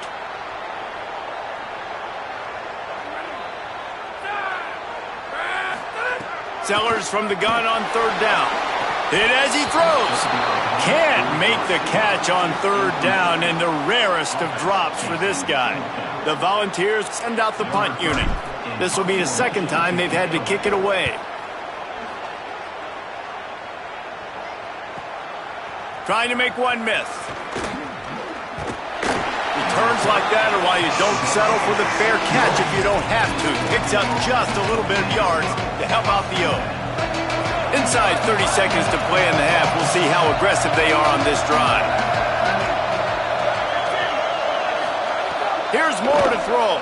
Sellers from the gun on 3rd down. Hit as he throws. Can't make the catch on 3rd down, and the rarest of drops for this guy. The Volunteers send out the punt unit. This will be the 2nd time they've had to kick it away. Trying to make one miss. Returns like that are why you don't settle for the fair catch if you don't have to. Picks up just a little bit of yards to help out the O. Inside 30 seconds to play in the half. We'll see how aggressive they are on this drive. Here's Moore to throw.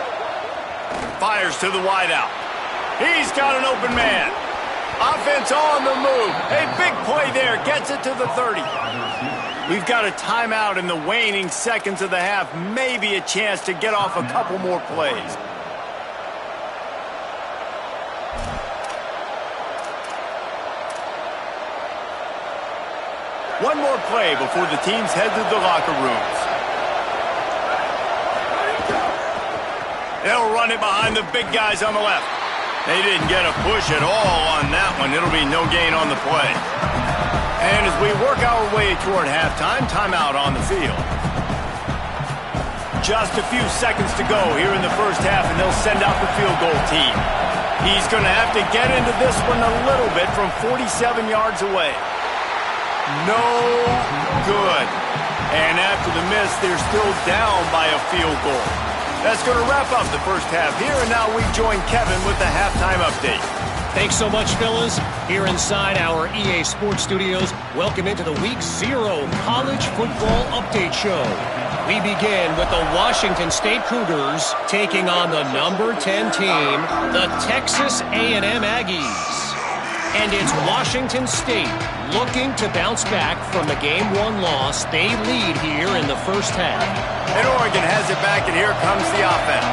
Fires to the wideout. He's got an open man. Offense on the move. A big play there. Gets it to the 30. We've got a timeout in the waning seconds of the half. Maybe a chance to get off a couple more plays. One more play before the teams head to the locker rooms. They'll run it behind the big guys on the left. They didn't get a push at all on that one. It'll be no gain on the play. And as we work our way toward halftime, timeout on the field. Just a few seconds to go here in the first half, and they'll send out the field goal team. He's going to have to get into this one a little bit from 47 yards away. No good. And after the miss, they're still down by a field goal. That's going to wrap up the first half here, and now we join Kevin with the halftime update. Thanks so much, fellas. Here inside our EA Sports Studios, welcome into the Week 0 College Football Update Show. We begin with the Washington State Cougars taking on the number 10 team, the Texas A&M Aggies. And it's Washington State looking to bounce back from the Game 1 loss. They lead here in the first half. And Oregon has it back, and here comes the offense.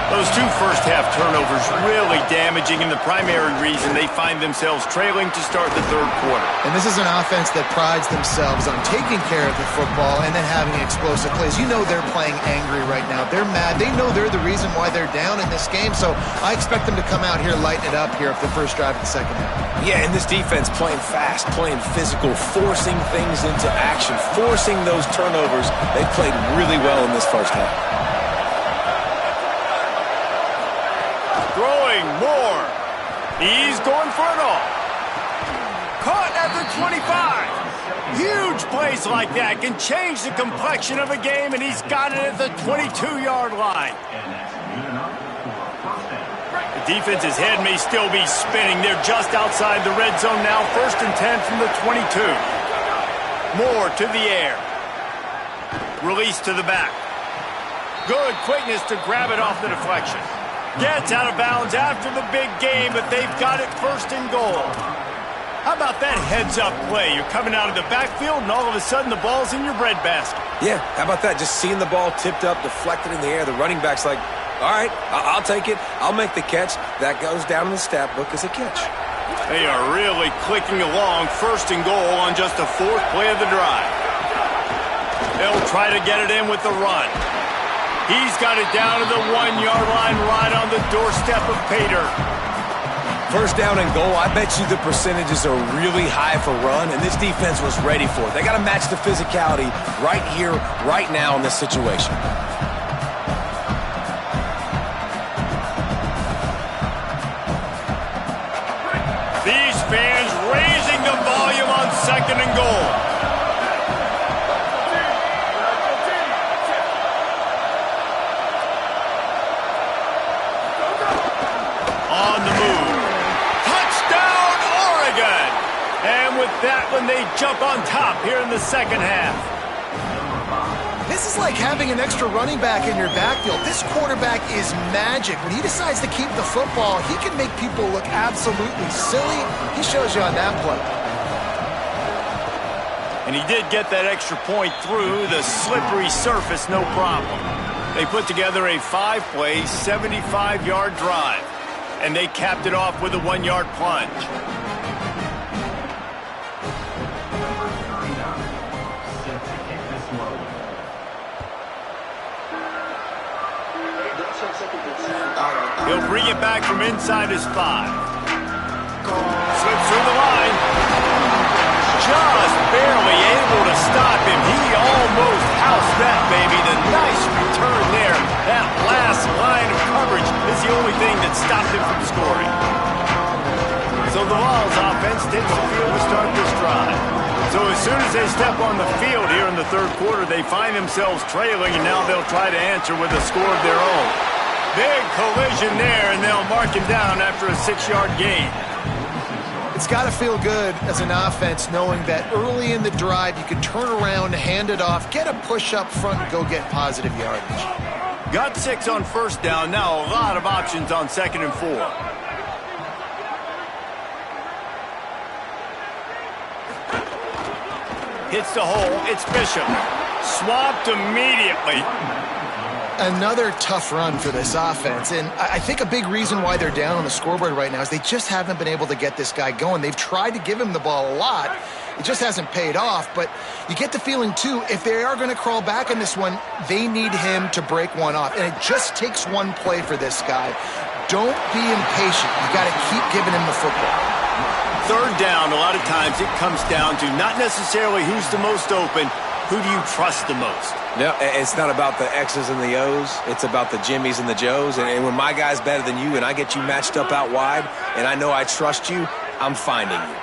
Those two first-half turnovers really damaging, and the primary reason they find themselves trailing to start the third quarter. And this is an offense that prides themselves on taking care of the football and then having explosive plays. You know they're playing angry right now. They're mad. They know they're the reason why they're down in this game, so I expect them to come out here, lighten it up here for the first drive of the second half. Yeah, and this defense playing fast, playing physical, forcing things into action, forcing those turnovers. They played really well in this first half. Throwing more. He's going for it all. Caught at the 25. Huge plays like that can change the complexion of a game, and he's got it at the 22-yard line. The defense's head may still be spinning. They're just outside the red zone now. 1st and 10 from the 22. Moore to the air. Release to the back. Good quickness to grab it off the deflection. Gets out of bounds after the big game, but they've got it 1st and goal. How about that heads-up play? You're coming out of the backfield, and all of a sudden the ball's in your breadbasket. Yeah, how about that? Just seeing the ball tipped up, deflected in the air. The running back's like, all right, I'll take it. I'll make the catch. That goes down in the stat book as a catch. They are really clicking along. 1st and goal on just the 4th play of the drive. They'll try to get it in with the run. He's got it down to the 1-yard line right on the doorstep of Pater. 1st down and goal, I bet you the percentages are really high for run, and this defense was ready for it. They got to match the physicality right here, right now in this situation. These fans raising the volume on 2nd and goal. On the move. Touchdown, Oregon! And with that one, they jump on top here in the second half. This is like having an extra running back in your backfield. This quarterback is magic. When he decides to keep the football, he can make people look absolutely silly. He shows you on that play. And he did get that extra point through the slippery surface, no problem. They put together a 5-play, 75-yard drive. And they capped it off with a 1-yard plunge. He'll bring it back from inside his 5. Slips through the line. Just barely able to stop him. He almost housed that baby. The nice return there. That last line of coverage is the only thing that stopped him from scoring. So the Vols offense takes the field to start this drive. So as soon as they step on the field here in the third quarter, they find themselves trailing, and now they'll try to answer with a score of their own. Big collision there, and they'll mark him down after a 6-yard gain. It's got to feel good as an offense knowing that early in the drive you can turn around, hand it off, get a push up front, and go get positive yardage. Got 6 on 1st down. Now a lot of options on 2nd and 4. Hits the hole. It's Bishop. Swapped immediately. Another tough run for this offense, and I think a big reason why they're down on the scoreboard right now is they just haven't been able to get this guy going. They've tried to give him the ball a lot. It just hasn't paid off, but you get the feeling, too, if they are going to crawl back in this one, they need him to break one off, and it just takes one play for this guy. Don't be impatient. You got to keep giving him the football. Third down, a lot of times it comes down to not necessarily who's the most open, who do you trust the most? No, it's not about the X's and the O's. It's about the Jimmys and the Joes. And when my guy's better than you and I get you matched up out wide and I know I trust you, I'm finding you.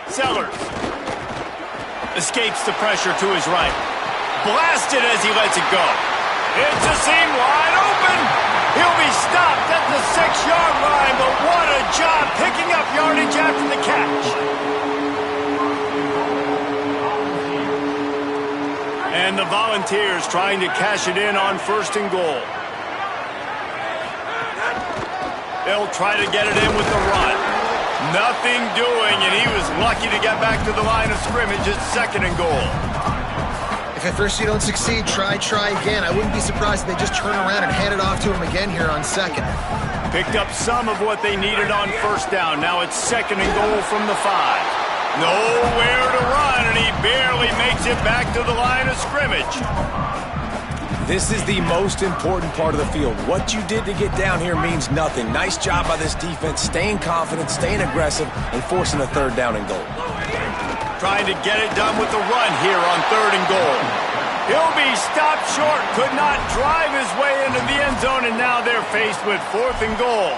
Sellers escapes the pressure to his right. Blasted as he lets it go. It's a seam wide open. He'll be stopped at the 6-yard line, but what a job picking up yardage after the catch. And the Volunteers trying to cash it in on 1st and goal. They'll try to get it in with the run. Nothing doing, and he was lucky to get back to the line of scrimmage at 2nd and goal. If at first you don't succeed, try again. I wouldn't be surprised if they just turn around and hand it off to him again here on 2nd. Picked up some of what they needed on 1st down. Now it's 2nd and goal from the 5. Nowhere to run, and he barely makes it back to the line of scrimmage. This is the most important part of the field. What you did to get down here means nothing. Nice job by this defense, staying confident, staying aggressive, and forcing a 3rd down and goal. Trying to get it done with the run here on 3rd and goal. He'll be stopped short, could not drive his way into the end zone, and now they're faced with 4th and goal.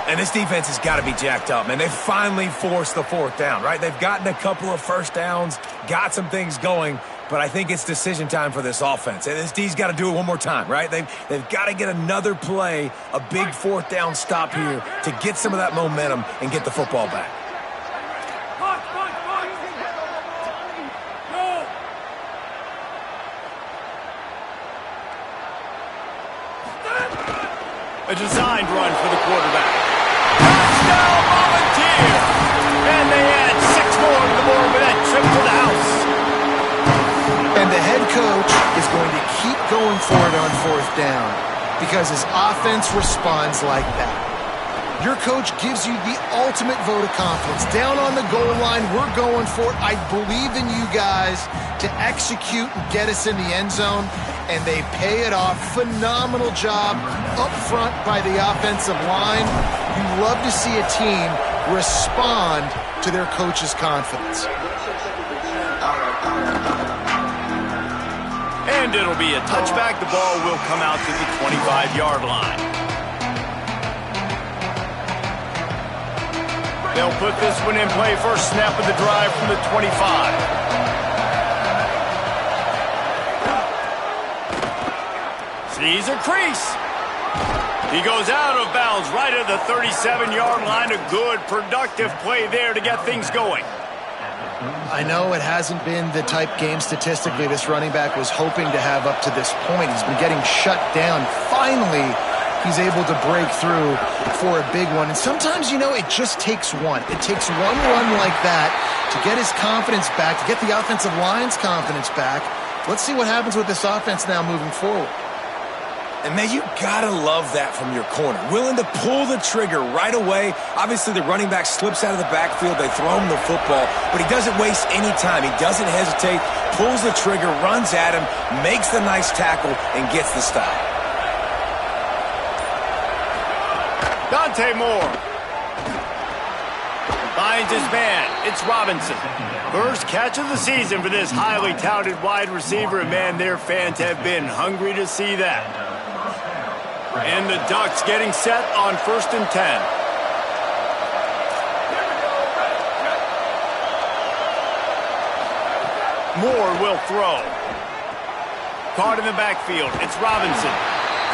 And this defense has got to be jacked up, man. They finally forced the 4th down, right? They've gotten a couple of 1st downs, got some things going, but I think it's decision time for this offense. And this D's got to do it one more time, right? They've got to get another play, a big 4th down stop here to get some of that momentum and get the football back. A designed run for the quarterback. Touchdown, Volunteer! And they add 6 more to the board with that trip to the house. And the head coach is going to keep going for it on 4th down because his offense responds like that. Your coach gives you the ultimate vote of confidence. Down on the goal line, we're going for it. I believe in you guys to execute and get us in the end zone, and they pay it off. Phenomenal job up front by the offensive line. You love to see a team respond to their coach's confidence. And it'll be a touchback. The ball will come out to the 25-yard line. They'll put this one in play. First snap of the drive from the 25. Sees a crease. He goes out of bounds right at the 37-yard line. A good, productive play there to get things going. I know it hasn't been the type game statistically this running back was hoping to have up to this point. He's been getting shut down. Finally, he's able to break through for a big one. And sometimes, you know, it just takes one. It takes one run like that to get his confidence back, to get the offensive line's confidence back. Let's see what happens with this offense now moving forward. And, man, you got to love that from your corner. Willing to pull the trigger right away. Obviously, the running back slips out of the backfield. They throw him the football, but he doesn't waste any time. He doesn't hesitate, pulls the trigger, runs at him, makes the nice tackle, and gets the stop. Dante Moore finds his man. It's Robinson. First catch of the season for this highly touted wide receiver. And, man, their fans have been hungry to see that. And the Ducks getting set on 1st and 10. Moore will throw. Caught in the backfield. It's Robinson.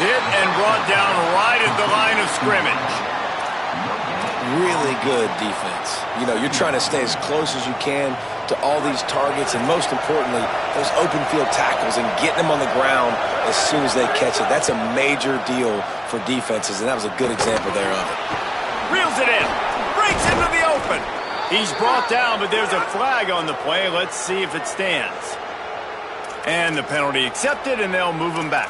Hit and brought down right at the line of scrimmage. Really good defense. You know, you're trying to stay as close as you can to all these targets, and most importantly, those open field tackles and getting them on the ground as soon as they catch it. That's a major deal for defenses, and that was a good example there of it. Reels it in. Breaks into the open. He's brought down, but there's a flag on the play. Let's see if it stands. And the penalty accepted, and they'll move him back.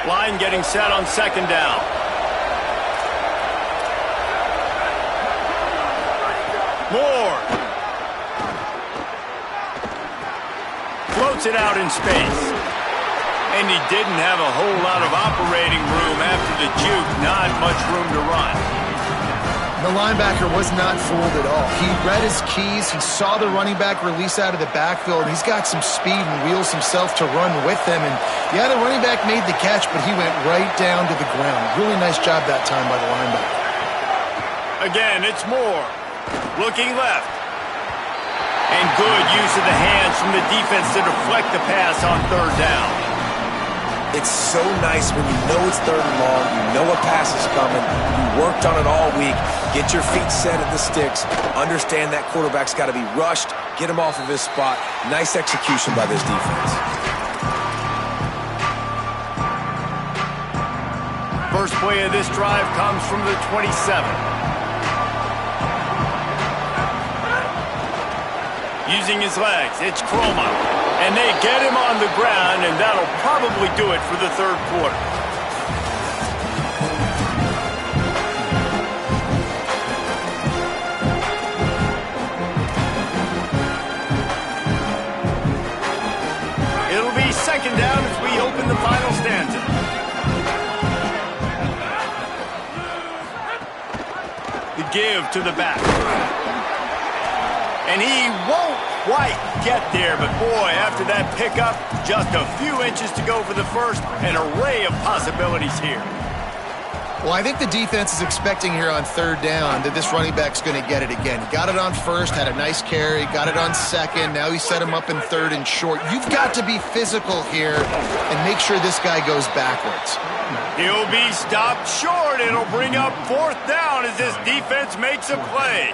Line getting set on second down. Moore. Floats it out in space. And he didn't have a whole lot of operating room after the juke. Not much room to run. The linebacker was not fooled at all. He read his keys. He saw the running back release out of the backfield. He's got some speed and wheels himself to run with them. And yeah, the running back made the catch, but he went right down to the ground. Really nice job that time by the linebacker. Again, it's Moore. Looking left. And good use of the hands from the defense to deflect the pass on third down. It's so nice when you know it's third and long, you know a pass is coming, you worked on it all week, get your feet set at the sticks, understand that quarterback's got to be rushed, get him off of his spot. Nice execution by this defense. First play of this drive comes from the 27. Using his legs, it's Croma. And they get him on the ground, and that'll probably do it for the third quarter. It'll be second down as we open the final stanza. The give to the back. And he won't quite get there, but boy, after that pickup, just a few inches to go for the first, an array of possibilities here. Well, I think the defense is expecting here on third down that this running back's going to get it again. He got it on first, had a nice carry, got it on second. Now he set him up in third and short. You've got to be physical here and make sure this guy goes backwards. He'll be stopped short. It'll bring up fourth down as this defense makes a play.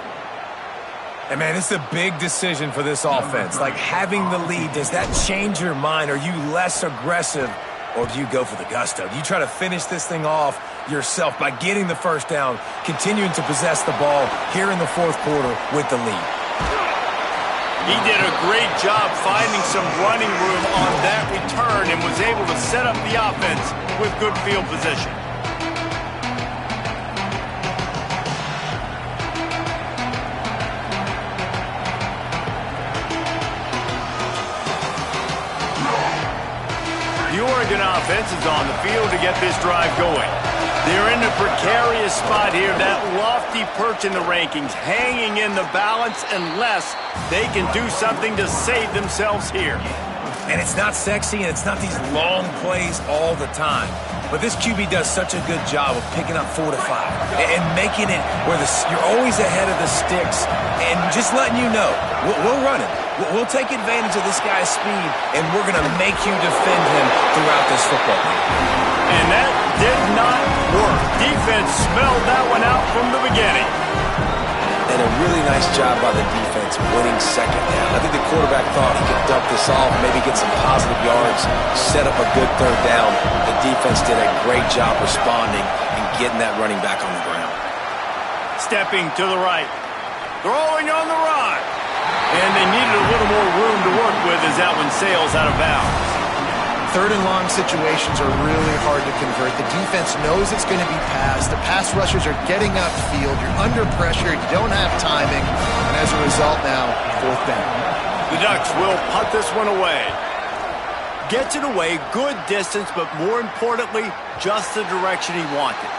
And, man, it's a big decision for this offense. Like, having the lead, does that change your mind? Are you less aggressive, or do you go for the gusto? Do you try to finish this thing off yourself by getting the first down, continuing to possess the ball here in the fourth quarter with the lead? He did a great job finding some running room on that return and was able to set up the offense with good field position. The Oregon offense is on the field to get this drive going. They're in a precarious spot here, that lofty perch in the rankings, hanging in the balance unless they can do something to save themselves here. And it's not sexy, and it's not these long plays all the time. But this QB does such a good job of picking up 4 to 5 and making it where you're always ahead of the sticks and just letting you know, we'll run it. We'll take advantage of this guy's speed, and we're going to make you defend him throughout this football game. And that did not work. Defense smelled that one out from the beginning. And a really nice job by the defense winning second down. I think the quarterback thought he could dump this off, maybe get some positive yards, set up a good third down. The defense did a great job responding and getting that running back on the ground. Stepping to the right. Throwing on the run. And they needed a little more room to work with as that one sails out of bounds. Third and long situations are really hard to convert. The defense knows it's going to be passed. The pass rushers are getting upfield. You're under pressure. You don't have timing. And as a result now, fourth down. The Ducks will punt this one away. Gets it away, good distance, but more importantly, just the direction he wanted.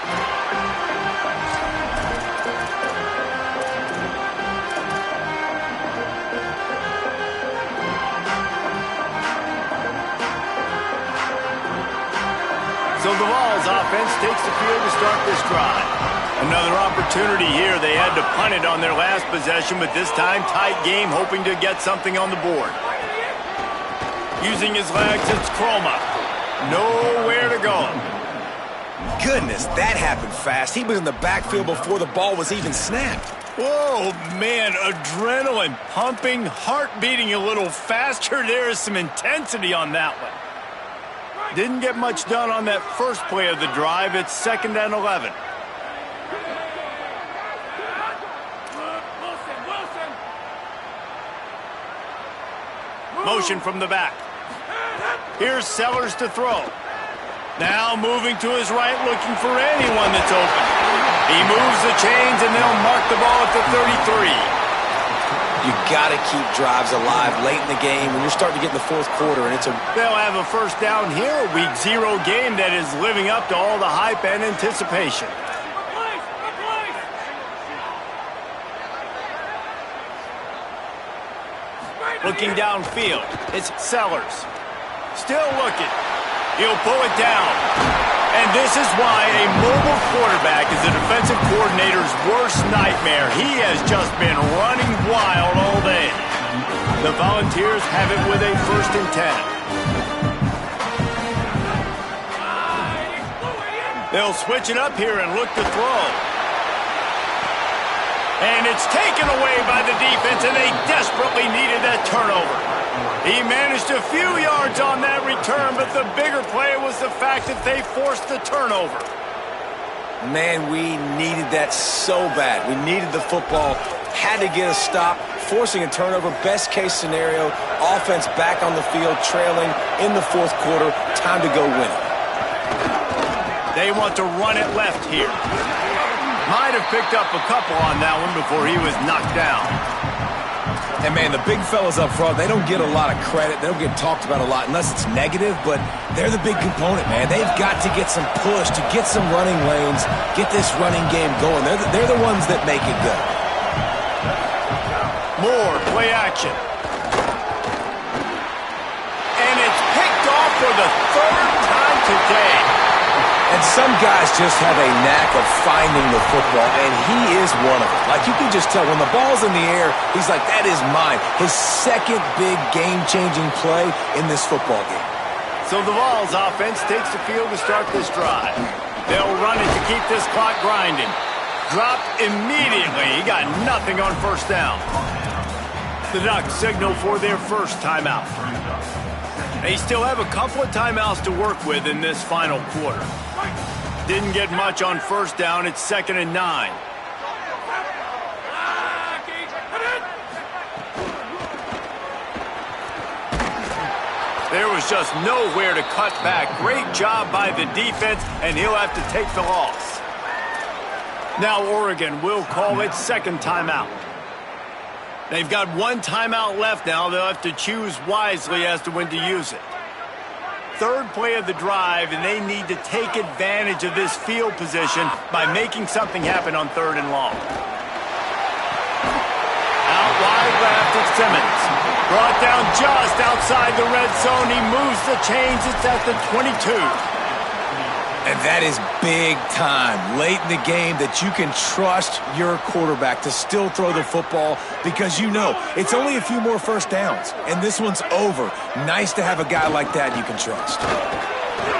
So the Vols offense takes the field to start this drive. Another opportunity here. They had to punt it on their last possession, but this time tight game, hoping to get something on the board. Using his legs, it's Croma. Nowhere to go. Goodness, that happened fast. He was in the backfield before the ball was even snapped. Whoa, man, adrenaline pumping, heart beating a little faster. There is some intensity on that one. Didn't get much done on that first play of the drive. It's 2nd and 11. Motion from the back. Here's Sellers to throw. Now moving to his right, looking for anyone that's open. He moves the chains, and they'll mark the ball at the 33. You got to keep drives alive late in the game when you're starting to get in the fourth quarter, and They'll have a first down here, a Week 0 game that is living up to all the hype and anticipation. Looking downfield, it's Sellers. Still looking. He'll pull it down. And this is why a mobile quarterback is the defensive coordinator's worst nightmare. He has just been running wild all day. The Volunteers have it with a 1st and 10. They'll switch it up here and look to throw. And it's taken away by the defense, and they desperately needed that turnover. He managed a few yards on that return, but the bigger play was the fact that they forced the turnover. Man, we needed that so bad. We needed the football, had to get a stop, forcing a turnover. Best case scenario, offense back on the field, trailing in the fourth quarter. Time to go win it. They want to run it left here. Might have picked up a couple on that one before he was knocked down. And, man, the big fellas up front, they don't get a lot of credit. They don't get talked about a lot unless it's negative, but they're the big component, man. They've got to get some push, to get some running lanes, get this running game going. They're the ones that make it go. More play action. And it's picked off for the 3rd time today. And some guys just have a knack of finding the football, and he is one of them. Like, you can just tell when the ball's in the air, he's like, that is mine. His second big game-changing play in this football game. So the Vols offense takes the field to start this drive. They'll run it to keep this clock grinding. Dropped immediately. He got nothing on 1st down. The Ducks signal for their first timeout. They still have a couple of timeouts to work with in this final quarter. Didn't get much on 1st down. It's 2nd and 9. There was just nowhere to cut back. Great job by the defense, and he'll have to take the loss. Now Oregon will call it 2nd timeout. They've got 1 timeout left now. They'll have to choose wisely as to when to use it. 3rd play of the drive, and they need to take advantage of this field position by making something happen on 3rd and long. Out wide left, it's Simmons. Brought down just outside the red zone. He moves the chains. It's at the 22. And that is big time late in the game that you can trust your quarterback to still throw the football because you know it's only a few more 1st downs, and this one's over. Nice to have a guy like that you can trust.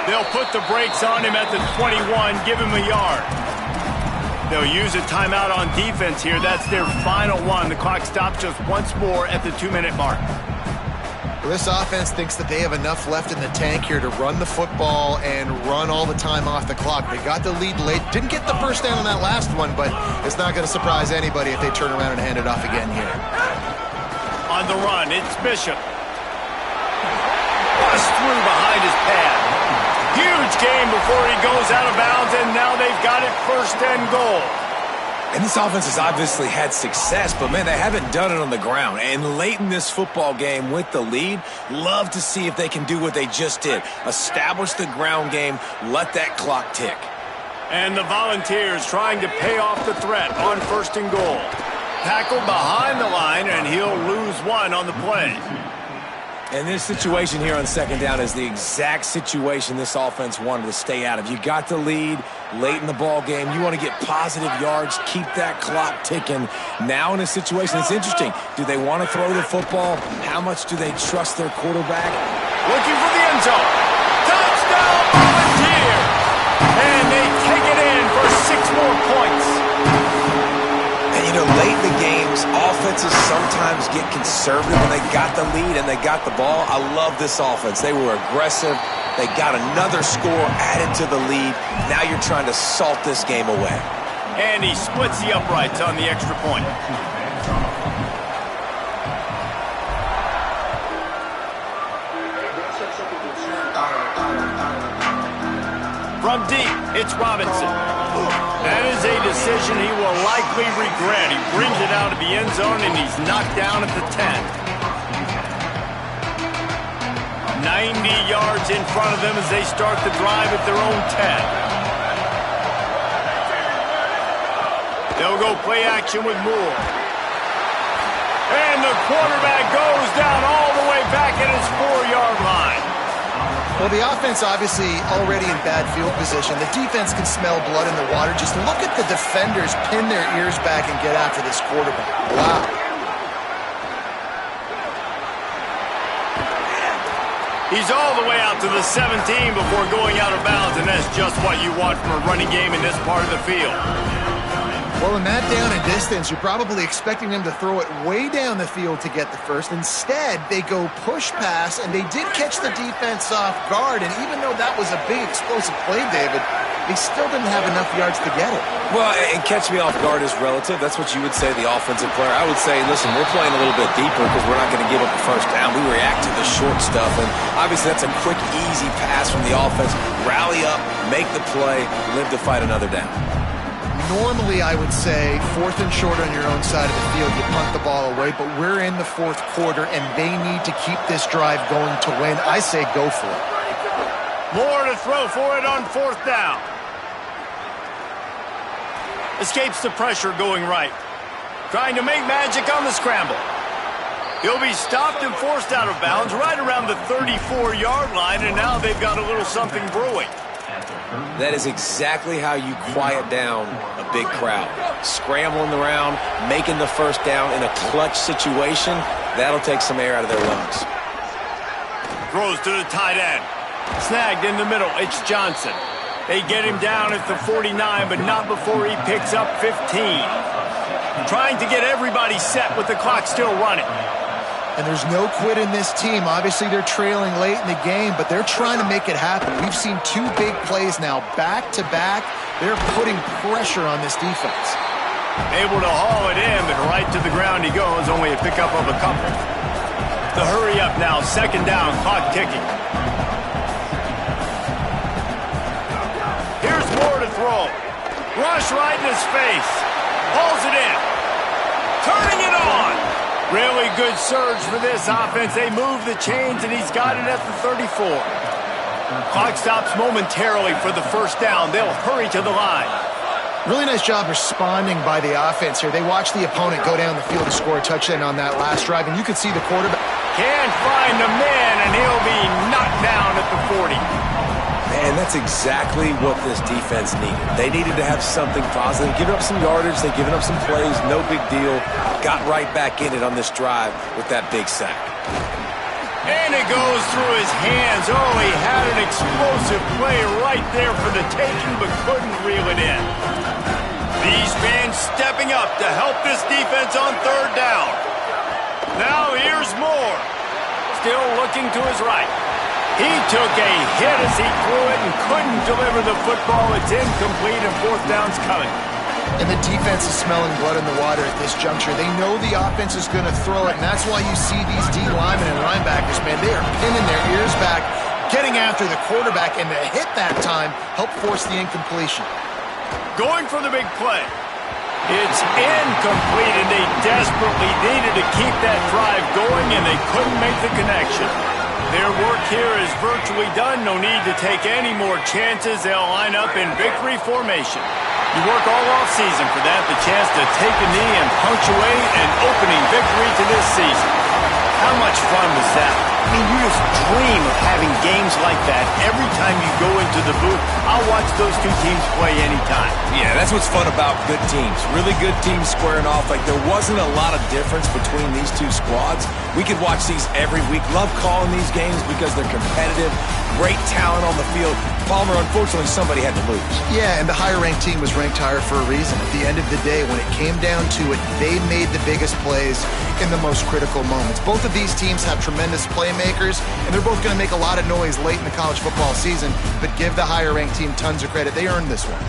They'll put the brakes on him at the 21, give him a yard. They'll use a timeout on defense here. That's their final one. The clock stops just once more at the 2-minute mark. Well, this offense thinks that they have enough left in the tank here to run the football and run all the time off the clock. They got the lead late. Didn't get the 1st down on that last one, but it's not going to surprise anybody if they turn around and hand it off again here. On the run, it's Bishop. Bust through behind his pad. Huge game before he goes out of bounds, and now they've got it 1st and goal. And this offense has obviously had success, but, man, they haven't done it on the ground. And late in this football game with the lead, love to see if they can do what they just did. Establish the ground game, let that clock tick. And the Volunteers trying to pay off the threat on 1st and goal. Tackled behind the line, and he'll lose 1 on the play. And this situation here on 2nd down is the exact situation this offense wanted to stay out of. You got the lead late in the ball game. You want to get positive yards, keep that clock ticking. Now in a situation, it's interesting. Do they want to throw the football? How much do they trust their quarterback? Looking for the end zone. Touchdown, Volunteer! And they take it in for 6 more points. And, you know, late in the games, offenses sometimes get conservative when they got the lead and they got the ball. I love this offense. They were aggressive. They got another score added to the lead. Now you're trying to salt this game away. And he splits the uprights on the extra point. From deep, it's Robinson. That is a decision he will likely regret. He brings it out of the end zone, and he's knocked down at the 10. 90 yards in front of them as they start the drive at their own 10. They'll go play action with Moore. And the quarterback goes down all the way back at his 4-yard line. Well, the offense obviously already in bad field position. The defense can smell blood in the water. Just look at the defenders pin their ears back and get after this quarterback. Wow. He's all the way out to the 17 before going out of bounds, and that's just what you want from a running game in this part of the field. Well, in that down and distance, you're probably expecting them to throw it way down the field to get the first. Instead, they go push pass, and they did catch the defense off guard. And even though that was a big explosive play, David, they still didn't have enough yards to get it. Well, and catch me off guard is relative. That's what you would say, the offensive player. I would say, listen, we're playing a little bit deeper because we're not going to give up a first down. We react to the short stuff, and obviously that's a quick, easy pass from the offense. Rally up, make the play, live to fight another down. Normally, I would say, 4th and short on your own side of the field, you punt the ball away, but we're in the 4th quarter, and they need to keep this drive going to win. I say go for it. Moore to throw for it on 4th down. Escapes the pressure going right. Trying to make magic on the scramble. He'll be stopped and forced out of bounds right around the 34-yard line, and now they've got a little something brewing. That is exactly how you quiet down a big crowd. Scrambling around, making the first down in a clutch situation, that'll take some air out of their lungs. Throws to the tight end. Snagged in the middle, it's Johnson. They get him down at the 49, but not before he picks up 15. Trying to get everybody set with the clock still running. And there's no quit in this team. Obviously, they're trailing late in the game, but they're trying to make it happen. We've seen 2 big plays now, back-to-back. They're putting pressure on this defense. Able to haul it in, but right to the ground he goes, only a pickup of a couple. The hurry up now, 2nd down, clock ticking. Here's Moore to throw. Rush right in his face. Hauls it in. Turning it on. Really good surge for this offense. They move the chains, and he's got it at the 34. Clock stops momentarily for the first down. They'll hurry to the line. Really nice job responding by the offense here. They watched the opponent go down the field to score a touchdown on that last drive, and you could see the quarterback. Can't find the man, and he'll be knocked down at the 40. And that's exactly what this defense needed. They needed to have something positive. Giving up some yardage, they've given up some plays, no big deal. Got right back in it on this drive with that big sack. And it goes through his hands. Oh, he had an explosive play right there for the taking, but couldn't reel it in. These fans stepping up to help this defense on 3rd down. Now here's Moore. Still looking to his right. He took a hit as he threw it and couldn't deliver the football. It's incomplete, and 4th down's coming. And the defense is smelling blood in the water at this juncture. They know the offense is going to throw it, and that's why you see these D linemen and linebackers, man, they are pinning their ears back, getting after the quarterback, and the hit that time helped force the incompletion. Going for the big play. It's incomplete, and they desperately needed to keep that drive going, and they couldn't make the connection. Their work here is virtually done. No need to take any more chances. They'll line up in victory formation. You work all off season for that, the chance to take a knee and punctuate an opening victory to this season. How much fun was that? I mean, you just dream of having games like that every time you go into the booth. I'll watch those 2 teams play anytime. Yeah, that's what's fun about good teams. Really good teams squaring off. Like, there wasn't a lot of difference between these 2 squads. We could watch these every week. Love calling these games because they're competitive. Great talent on the field. Palmer, unfortunately, somebody had to lose. Yeah, and the higher-ranked team was ranked higher for a reason. At the end of the day, when it came down to it, they made the biggest plays in the most critical moments. Both of these teams have tremendous playmakers, and they're both going to make a lot of noise late in the college football season, but give the higher-ranked team tons of credit. They earned this one.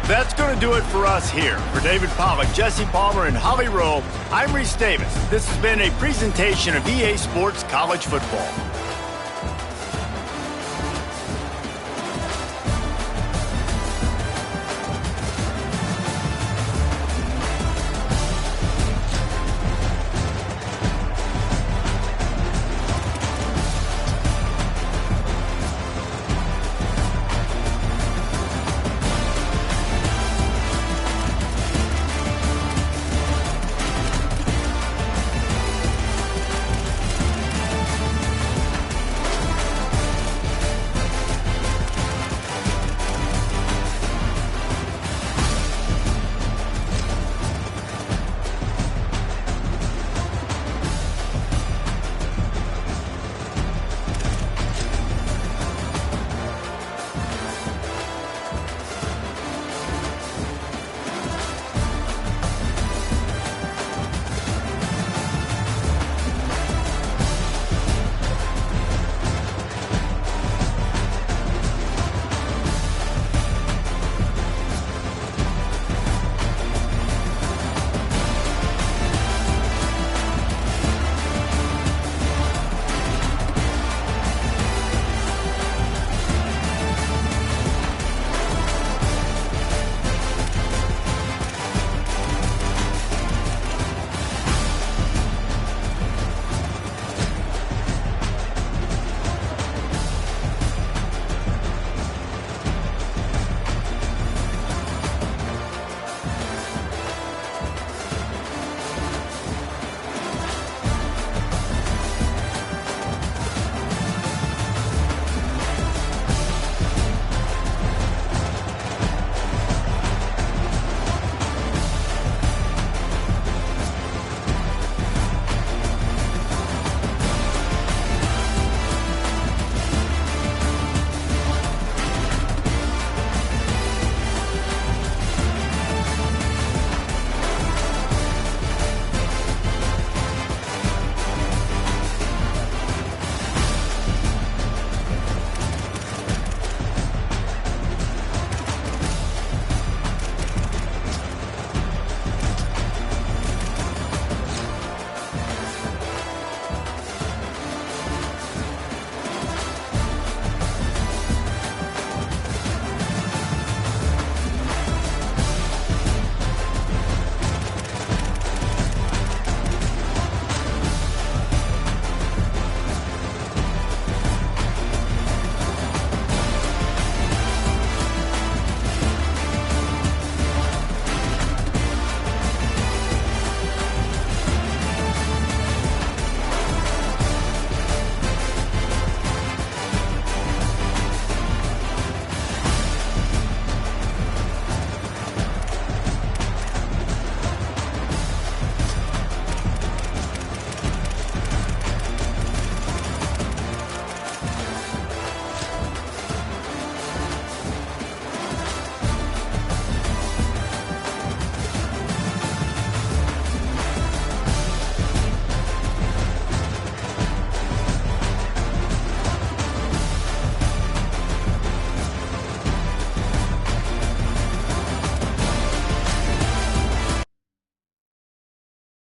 That's going to do it for us here. For David Pollack, Jesse Palmer, and Holly Rowe, I'm Reese Davis. This has been a presentation of EA Sports College Football.